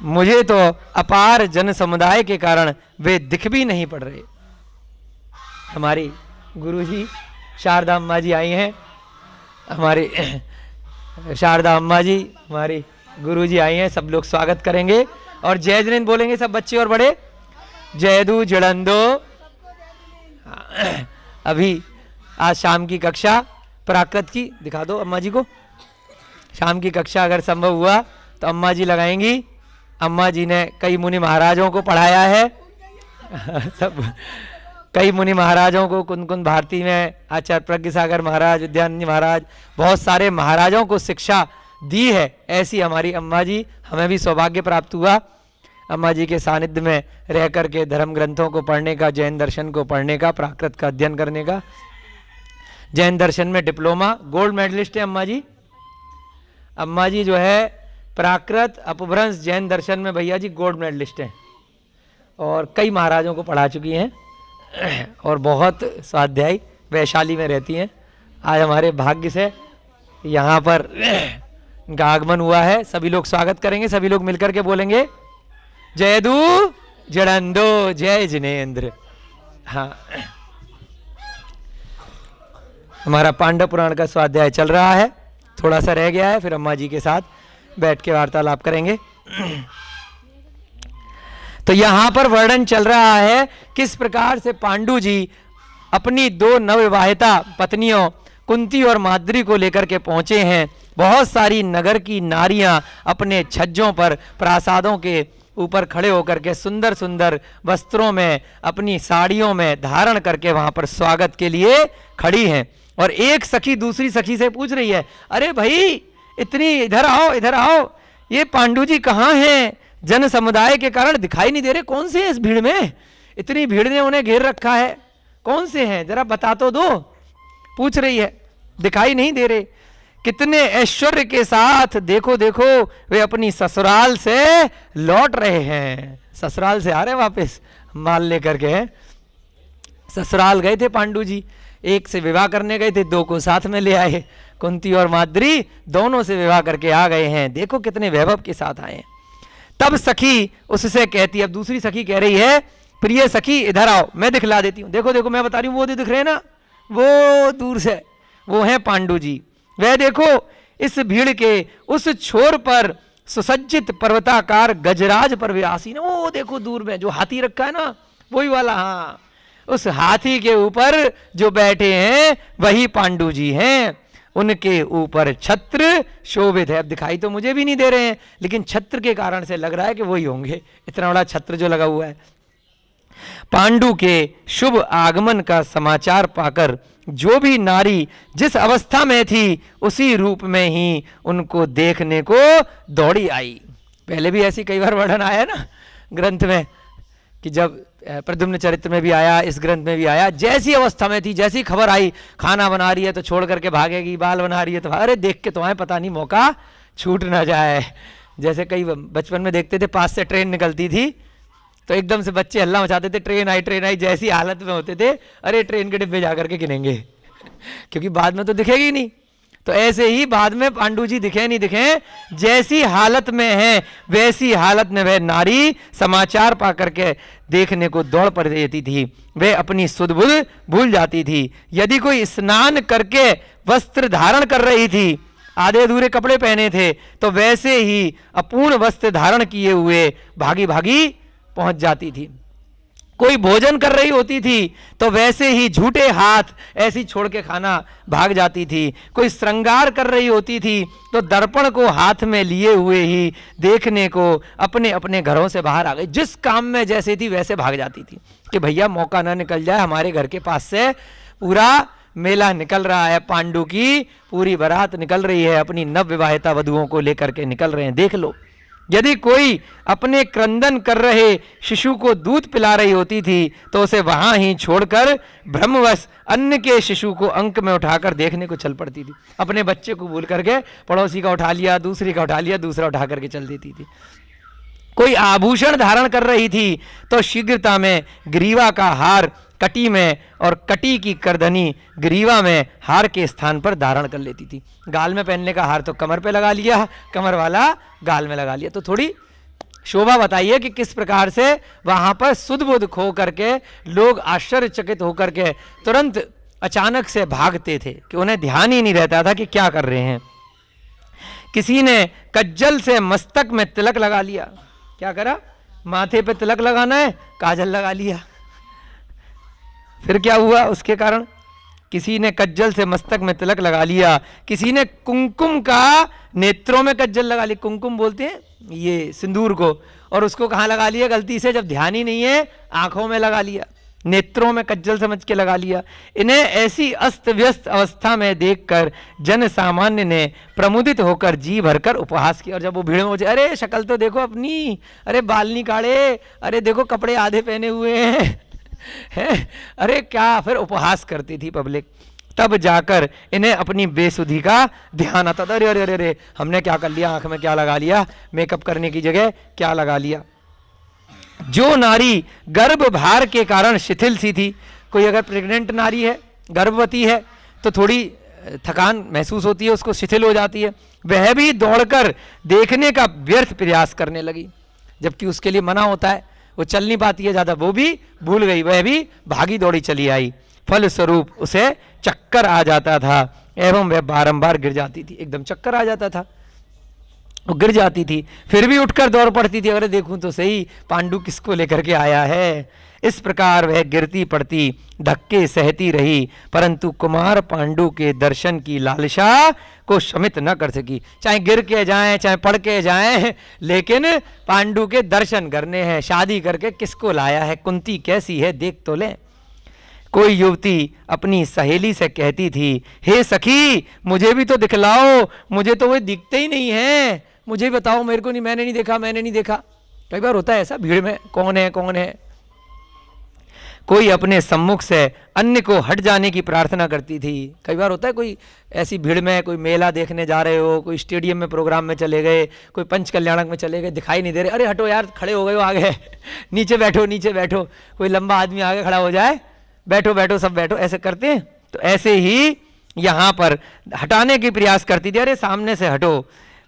मुझे तो अपार जन समुदाय के कारण वे दिख भी नहीं पड़ रहे। हमारी गुरुजी शारदा अम्मा जी आई हैं, हमारी शारदा अम्मा जी हमारी गुरुजी आई हैं। सब लोग स्वागत करेंगे और जय जिनेंद्र बोलेंगे सब बच्चे और बड़े। जयदू जड़ंदो। अभी आज शाम की कक्षा प्राकृत की दिखा दो अम्मा जी को। शाम की कक्षा अगर संभव हुआ तो अम्मा जी लगाएंगी। अम्मा जी ने कई मुनि महाराजों को पढ़ाया है सब कई मुनि महाराजों को, कुंद भारती में आचार्य प्रज्ञ सागर महाराज, विद्यानंद महाराज, बहुत सारे महाराजों को शिक्षा दी है। ऐसी हमारी अम्मा जी, हमें भी सौभाग्य प्राप्त हुआ अम्मा जी के सानिध्य में रह करके धर्म ग्रंथों को पढ़ने का, जैन दर्शन को पढ़ने का, प्राकृत का अध्ययन करने का। जैन दर्शन में डिप्लोमा, गोल्ड मेडलिस्ट है अम्मा जी। अम्मा जी जो है प्राकृत अपभ्रंश जैन दर्शन में भैया जी गोल्ड मेडलिस्ट हैं और कई महाराजों को पढ़ा चुकी हैं और बहुत स्वाध्यायी वैशाली में रहती हैं। आज हमारे भाग्य से यहाँ पर इनका आगमन हुआ है। सभी लोग स्वागत करेंगे, सभी लोग मिलकर के बोलेंगे जयदू जड़ंदो जय जिनेन्द्र। हाँ, हमारा पांडव पुराण का स्वाध्याय चल रहा है, थोड़ा सा रह गया है, फिर अम्मा जी के साथ बैठ के वार्तालाप करेंगे। तो यहां पर वर्णन चल रहा है किस प्रकार से पांडु जी अपनी दो नवविवाहिता पत्नियों कुंती और माद्री को लेकर के पहुंचे हैं। बहुत सारी नगर की नारियां अपने छज्जों पर प्रासादों के ऊपर खड़े होकर के सुंदर सुंदर वस्त्रों में, अपनी साड़ियों में धारण करके वहां पर स्वागत के लिए खड़ी हैं। और एक सखी दूसरी सखी से पूछ रही है, अरे भाई इतनी इधर आओ, इधर आओ, ये पांडु जी कहाँ हैं, जन समुदाय के कारण दिखाई नहीं दे रहे, कौन से हैं इस भीड़ में, इतनी भीड़ ने उन्हें घेर रखा है, कौन से हैं जरा बता तो दो। पूछ रही है, दिखाई नहीं दे रहे, कितने ऐश्वर्य के साथ देखो देखो वे अपनी ससुराल से लौट रहे हैं। ससुराल से आ रहे वापस माल लेकर के। ससुराल गए थे पांडु जी, एक से विवाह करने गए थे, दो को साथ में ले आए। कुंती और माद्री दोनों से विवाह करके आ गए हैं, देखो कितने वैभव के साथ आए हैं। तब सखी उससे कहती, अब दूसरी सखी कह रही है, प्रिय सखी इधर आओ, मैं दिखला देती हूँ। देखो देखो मैं बता रही हूँ, वो दिख रहे हैं ना, वो दूर से वो हैं पांडु जी। वह देखो इस भीड़ के उस छोर पर सुसज्जित पर्वताकार गजराज पर विरासीन, वो देखो दूर में जो हाथी रखा है ना, वही वाला, हाँ, उस हाथी के ऊपर जो बैठे हैं वही पांडु जी हैं। उनके ऊपर छत्र शोभित है। अब दिखाई तो मुझे भी नहीं दे रहे हैं, लेकिन छत्र के कारण से लग रहा है कि वही होंगे, इतना बड़ा छत्र जो लगा हुआ है। पांडु के शुभ आगमन का समाचार पाकर जो भी नारी जिस अवस्था में थी उसी रूप में ही उनको देखने को दौड़ी आई। पहले भी ऐसी कई बार वर्णन आया ना ग्रंथ में, कि जब प्रद्युम्न चरित्र में भी आया, इस ग्रंथ में भी आया, जैसी अवस्था में थी, जैसी खबर आई, खाना बना रही है तो छोड़ करके भागेगी, बाल बना रही है तो अरे देख के तुम्हें पता नहीं मौका छूट ना जाए। जैसे कई बचपन में देखते थे, पास से ट्रेन निकलती थी तो एकदम से बच्चे हल्ला मचाते थे, ट्रेन आई, जैसी हालत में होते थे, अरे ट्रेन के डिब्बे जा करके गिनेंगे क्योंकि बाद में तो दिखेगी नहीं। तो ऐसे ही बाद में पांडु जी दिखे नहीं दिखे, जैसी हालत में है वैसी हालत में वह नारी समाचार पा करके देखने को दौड़ पड़ देती थी। वह अपनी सुध बुध भूल जाती थी। यदि कोई स्नान करके वस्त्र धारण कर रही थी, आधे अधूरे कपड़े पहने थे, तो वैसे ही अपूर्ण वस्त्र धारण किए हुए भागी भागी पहुंच जाती थी। कोई भोजन कर रही होती थी तो वैसे ही झूठे हाथ ऐसी छोड़ के खाना भाग जाती थी। कोई श्रृंगार कर रही होती थी तो दर्पण को हाथ में लिए हुए ही देखने को अपने अपने घरों से बाहर आ गई। जिस काम में जैसे थी वैसे भाग जाती थी कि भैया मौका ना निकल जाए, हमारे घर के पास से पूरा मेला निकल रहा है, पांडु की पूरी बारात निकल रही है, अपनी नव विवाहिता वधुओं को लेकर के निकल रहे हैं, देख लो। यदि कोई अपने क्रंदन कर रहे शिशु को दूध पिला रही होती थी तो उसे वहां ही छोड़कर भ्रमवश अन्य के शिशु को अंक में उठाकर देखने को चल पड़ती थी। अपने बच्चे को भूल करके पड़ोसी का उठा लिया, दूसरे का उठा लिया, दूसरा उठा करके चल देती थी। कोई आभूषण धारण कर रही थी तो शीघ्रता में ग्रीवा का हार कटी में और कटी की करधनी ग्रीवा में हार के स्थान पर धारण कर लेती थी। गाल में पहनने का हार तो कमर पे लगा लिया, कमर वाला गाल में लगा लिया। तो थोड़ी शोभा बताइए कि किस प्रकार से वहां पर सुध बुध खो करके लोग आश्चर्यचकित होकर के तुरंत अचानक से भागते थे कि उन्हें ध्यान ही नहीं रहता था कि क्या कर रहे हैं। किसी ने कज्जल से मस्तक में तिलक लगा लिया। क्या करा? माथे पे तिलक लगाना है, काजल लगा लिया। फिर क्या हुआ उसके कारण? किसी ने कज्जल से मस्तक में तिलक लगा लिया, किसी ने कुमकुम का नेत्रों में कज्जल लगा लिया। कुमकुम बोलते हैं ये सिंदूर को, और उसको कहाँ लगा लिया गलती से? जब ध्यान ही नहीं है, आंखों में लगा लिया, नेत्रों में कज्जल समझ के लगा लिया। इन्हें ऐसी अस्त व्यस्त अवस्था में देखकर जन सामान्य ने प्रमुदित होकर जी भरकर उपहास किया। और जब वो भीड़ में पहुंचे, अरे शक्ल तो देखो अपनी, अरे बाल नहीं काढ़े, अरे देखो कपड़े आधे पहने हुए हैं है? अरे क्या, फिर उपहास करती थी पब्लिक। तब जाकर इन्हें अपनी बेसुधी का ध्यान आता था। अरे अरे अरे अरे हमने क्या कर लिया, आंख में क्या लगा लिया, मेकअप करने की जगह क्या लगा लिया। जो नारी गर्भभार के कारण शिथिल सी थी, कोई अगर प्रेग्नेंट नारी है, गर्भवती है, तो थोड़ी थकान महसूस होती है, उसको शिथिल हो जाती है, वह भी दौड़कर देखने का व्यर्थ प्रयास करने लगी। जबकि उसके लिए मना होता है, वो चल नहीं पाती है ज़्यादा, वो भी भूल गई, वह भी भागी दौड़ी चली आई। फलस्वरूप उसे चक्कर आ जाता था एवं वह बारंबार गिर जाती थी। एकदम चक्कर आ जाता था, वो गिर जाती थी, फिर भी उठकर दौड़ पड़ती थी, अरे देखूं तो सही पांडु किसको लेकर के आया है। इस प्रकार वह गिरती पड़ती धक्के सहती रही, परंतु कुमार पांडु के दर्शन की लालसा को शमित न कर सकी। चाहे गिर के जाएं, चाहे पड़ के जाएं, लेकिन पांडु के दर्शन करने हैं। शादी करके किसको लाया है, कुंती कैसी है देख तो ले। कोई युवती अपनी सहेली से कहती थी, हे सखी मुझे भी तो दिखलाओ, मुझे तो वो दिखते ही नहीं है, मुझे बताओ, मेरे को नहीं, मैंने नहीं देखा, मैंने नहीं देखा। कई बार होता है ऐसा भीड़ में, कौन है कौन है। कोई अपने सम्मुख से अन्य को हट जाने की प्रार्थना करती थी। कई बार होता है कोई ऐसी भीड़ में, कोई मेला देखने जा रहे हो, कोई स्टेडियम में प्रोग्राम में चले गए, कोई पंच कल्याणक में चले गए, दिखाई नहीं दे रहे, अरे हटो यार, खड़े हो गए हो आगे, नीचे बैठो नीचे बैठो। कोई लंबा आदमी आगे खड़ा हो जाए, बैठो बैठो सब बैठो, ऐसे करते हैं। तो ऐसे ही यहाँ पर हटाने की प्रयास करती थी, अरे सामने से हटो।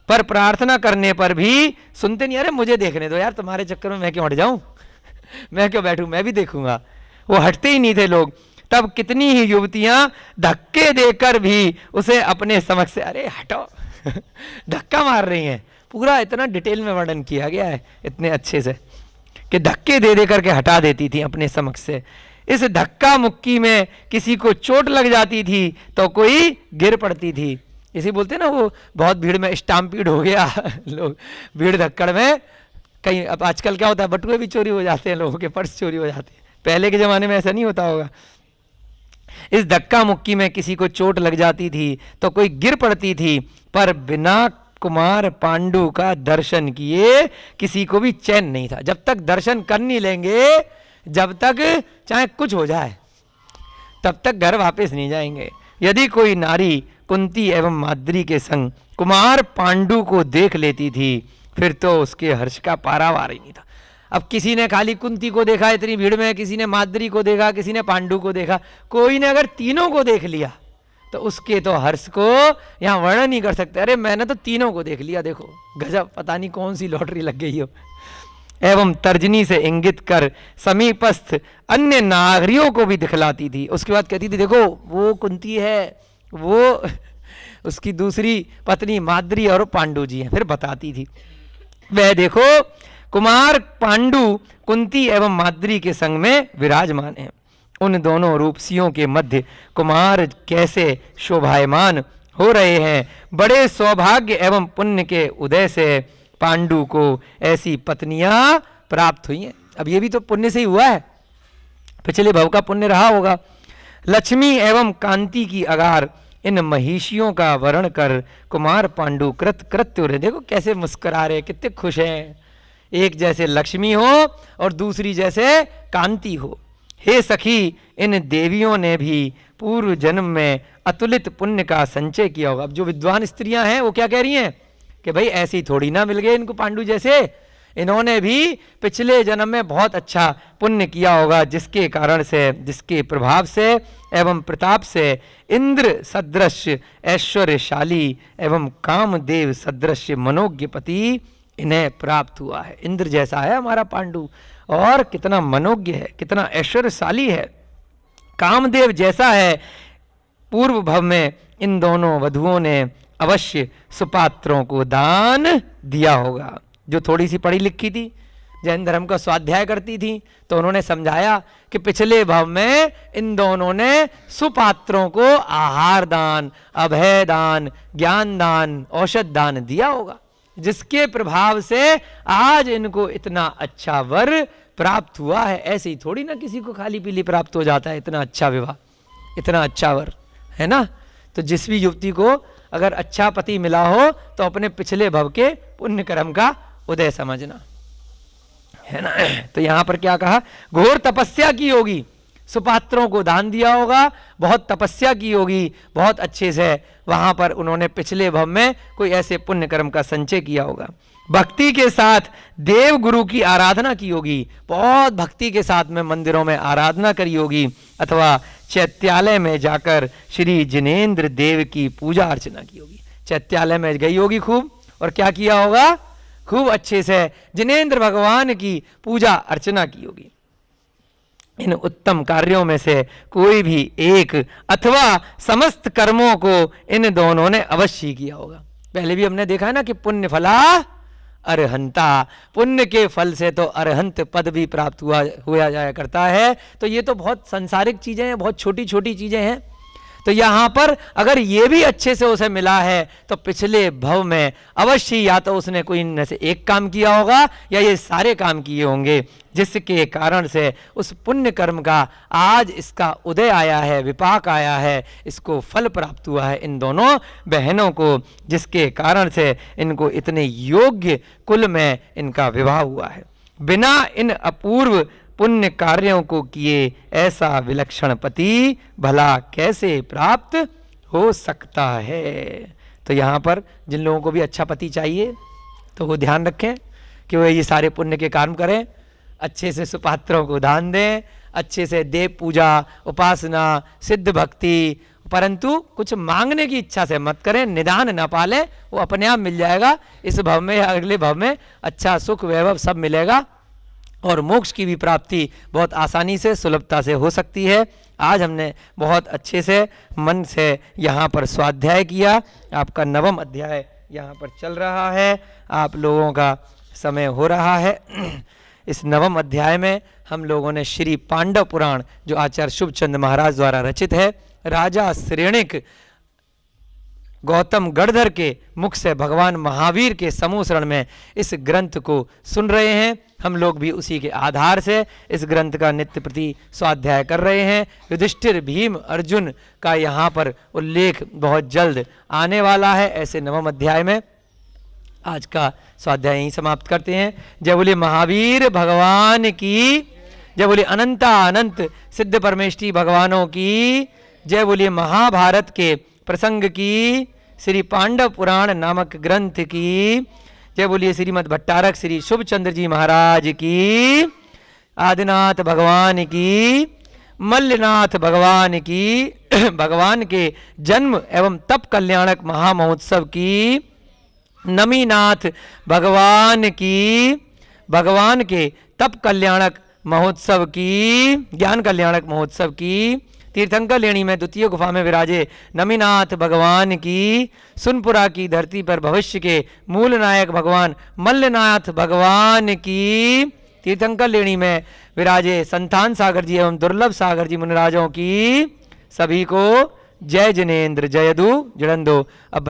पर प्रार्थना करने पर भी सुनते नहीं, अरे मुझे देखने दो यार, तुम्हारे चक्कर में मैं क्यों हट जाऊं, मैं क्यों बैठूं, मैं भी देखूंगा। वो हटते ही नहीं थे लोग। तब कितनी ही युवतियां धक्के देकर भी उसे अपने समक्ष से, अरे हटो धक्का मार रही हैं। पूरा इतना डिटेल में वर्णन किया गया है इतने अच्छे से कि धक्के दे दे करके हटा देती थी अपने समक्ष से। इस धक्का मुक्की में किसी को चोट लग जाती थी तो कोई गिर पड़ती थी। इसी बोलते ना, वो बहुत भीड़ में स्टाम्पीड हो गया लोग भीड़ धक्कड़ में। कहीं अब आजकल क्या होता है, बटुए भी चोरी हो जाते हैं, लोगों के पर्स चोरी हो जाते हैं। पहले के ज़माने में ऐसा नहीं होता होगा। इस धक्का मुक्की में किसी को चोट लग जाती थी तो कोई गिर पड़ती थी, पर बिना कुमार पांडु का दर्शन किए किसी को भी चैन नहीं था। जब तक दर्शन कर नहीं लेंगे, जब तक चाहे कुछ हो जाए, तब तक घर वापस नहीं जाएंगे। यदि कोई नारी कुंती एवं माद्री के संग कुमार पांडु को देख लेती थी, फिर तो उसके हर्ष का पारावार ही नहीं था। अब किसी ने खाली कुंती को देखा इतनी भीड़ में, किसी ने माद्री को देखा, किसी ने पांडु को देखा, कोई ने अगर तीनों को देख लिया तो उसके तो हर्ष को यहाँ वर्णन नहीं कर सकते। अरे मैंने तो तीनों को देख लिया, देखो गजब, पता नहीं कौन सी लॉटरी लग गई हो। एवं तर्जनी से इंगित कर समीपस्थ अन्य नागरियों को भी दिखलाती थी। उसके बाद कहती थी, देखो वो कुंती है, वो उसकी दूसरी पत्नी माद्री और पांडु जी हैं। फिर बताती थी, वह देखो कुमार पांडु कुंती एवं माद्री के संग में विराजमान हैं। उन दोनों रूपसियों के मध्य कुमार कैसे शोभायमान हो रहे हैं। बड़े सौभाग्य एवं पुण्य के उदय से पांडु को ऐसी पत्नियां प्राप्त हुई हैं। अब ये भी तो पुण्य से ही हुआ है, पिछले भव का पुण्य रहा होगा। लक्ष्मी एवं कांति की अगार इन महिषियों का वर्ण कर कुमार पांडु कृत कृत्य रहे। देखो कैसे मुस्कुरा रहे, कितने खुश हैं। एक जैसे लक्ष्मी हो और दूसरी जैसे कांति हो। हे सखी, इन देवियों ने भी पूर्व जन्म में अतुलित पुण्य का संचय किया होगा। अब जो विद्वान स्त्रियां हैं वो क्या कह रही हैं कि भाई ऐसी थोड़ी ना मिल गए इनको पांडु जैसे, इन्होंने भी पिछले जन्म में बहुत अच्छा पुण्य किया होगा, जिसके कारण से, जिसके प्रभाव से एवं प्रताप से इंद्र सदृश ऐश्वर्यशाली एवं कामदेव सदृश मनोज्ञपति इन्हें प्राप्त हुआ है। इंद्र जैसा है हमारा पांडु, और कितना मनोज्ञ है, कितना ऐश्वर्यशाली है, कामदेव जैसा है। पूर्व भव में इन दोनों वधुओं ने अवश्य सुपात्रों को दान दिया होगा। जो थोड़ी सी पढ़ी लिखी थी, जैन धर्म का स्वाध्याय करती थी, तो उन्होंने समझाया कि पिछले भव में इन दोनों ने सुपात्रों को आहार दान, अभय दान, ज्ञान दान, औषध दान दिया होगा, जिसके प्रभाव से आज इनको इतना अच्छा वर प्राप्त हुआ है। ऐसे ही थोड़ी ना किसी को खाली पीली प्राप्त हो जाता है इतना अच्छा विवाह, इतना अच्छा वर, है ना। तो जिस भी युवती को अगर अच्छा पति मिला हो तो अपने पिछले भव के पुण्य कर्म का उदय समझना, है ना। तो यहां पर क्या कहा, घोर तपस्या की होगी, सुपात्रों को दान दिया होगा, बहुत तपस्या की होगी, बहुत अच्छे से वहां पर उन्होंने पिछले भव में कोई ऐसे पुण्य कर्म का संचय किया होगा। भक्ति के साथ देव गुरु की आराधना की होगी, बहुत भक्ति के साथ में मंदिरों में आराधना करी होगी, अथवा चैत्यालय में जाकर श्री जिनेंद्र देव की पूजा अर्चना की होगी। चैत्यालय में गई होगी खूब, और क्या किया होगा, खूब अच्छे से जिनेंद्र भगवान की पूजा अर्चना की होगी। इन उत्तम कार्यों में से कोई भी एक अथवा समस्त कर्मों को इन दोनों ने अवश्य किया होगा। पहले भी हमने देखा है ना कि पुण्य फला अरहंता, पुण्य के फल से तो अरहंत पद भी प्राप्त हुआ जाया करता है। तो ये तो बहुत संसारिक चीजें हैं, बहुत छोटी छोटी चीजें हैं। तो यहाँ पर अगर ये भी अच्छे से उसे मिला है तो पिछले भव में अवश्य या तो उसने कोई इनमें से एक काम किया होगा या ये सारे काम किए होंगे, जिसके कारण से उस पुण्य कर्म का आज इसका उदय आया है, विपाक आया है, इसको फल प्राप्त हुआ है इन दोनों बहनों को, जिसके कारण से इनको इतने योग्य कुल में इनका विवाह हुआ है। बिना इन अपूर्व पुण्य कार्यों को किए ऐसा विलक्षण पति भला कैसे प्राप्त हो सकता है। तो यहाँ पर जिन लोगों को भी अच्छा पति चाहिए तो वो ध्यान रखें कि वो ये सारे पुण्य के कर्म करें, अच्छे से सुपात्रों को दान दें, अच्छे से देव पूजा, उपासना, सिद्ध भक्ति, परंतु कुछ मांगने की इच्छा से मत करें, निदान न पालें, वो अपने आप मिल जाएगा। इस भव में या अगले भव में अच्छा सुख वैभव सब मिलेगा, और मोक्ष की भी प्राप्ति बहुत आसानी से, सुलभता से हो सकती है। आज हमने बहुत अच्छे से मन से यहाँ पर स्वाध्याय किया। आपका 9वां अध्याय यहाँ पर चल रहा है, आप लोगों का समय हो रहा है। इस 9वां अध्याय में हम लोगों ने श्री पांडव पुराण, जो आचार्य शुभचंद महाराज द्वारा रचित है, राजा श्रेणिक गौतम गणधर के मुख से भगवान महावीर के समूह शरण में इस ग्रंथ को सुन रहे हैं। हम लोग भी उसी के आधार से इस ग्रंथ का नित्य प्रति स्वाध्याय कर रहे हैं। युधिष्ठिर, भीम, अर्जुन का यहाँ पर उल्लेख बहुत जल्द आने वाला है। ऐसे 9वें अध्याय में आज का स्वाध्याय यहीं समाप्त करते हैं। जय बोले महावीर भगवान की, जय बोले अनंता अनंत सिद्ध परमेष्ठी भगवानों की, जय बोले महाभारत के प्रसंग की, श्री पांडव पुराण नामक ग्रंथ की, जय बोलिए श्रीमद् भट्टारक श्री शुभचंद्र जी महाराज की, आदिनाथ भगवान की, मल्लनाथ भगवान की, भगवान के जन्म एवं तप कल्याणक महामहोत्सव की, नमीनाथ भगवान की, भगवान के तप कल्याणक महोत्सव की, ज्ञान कल्याणक महोत्सव की, तीर्थंकर लेणी में द्वितीय गुफा में विराजे नमीनाथ भगवान की, सुनपुरा की धरती पर भविष्य के मूल नायक भगवान मल्लनाथ भगवान की, तीर्थंकर लेणी में विराजे संतान सागर जी एवं दुर्लभ सागर जी मुनिराजों की, सभी को जय जिनेन्द्र जयदु जड़ंदो। अब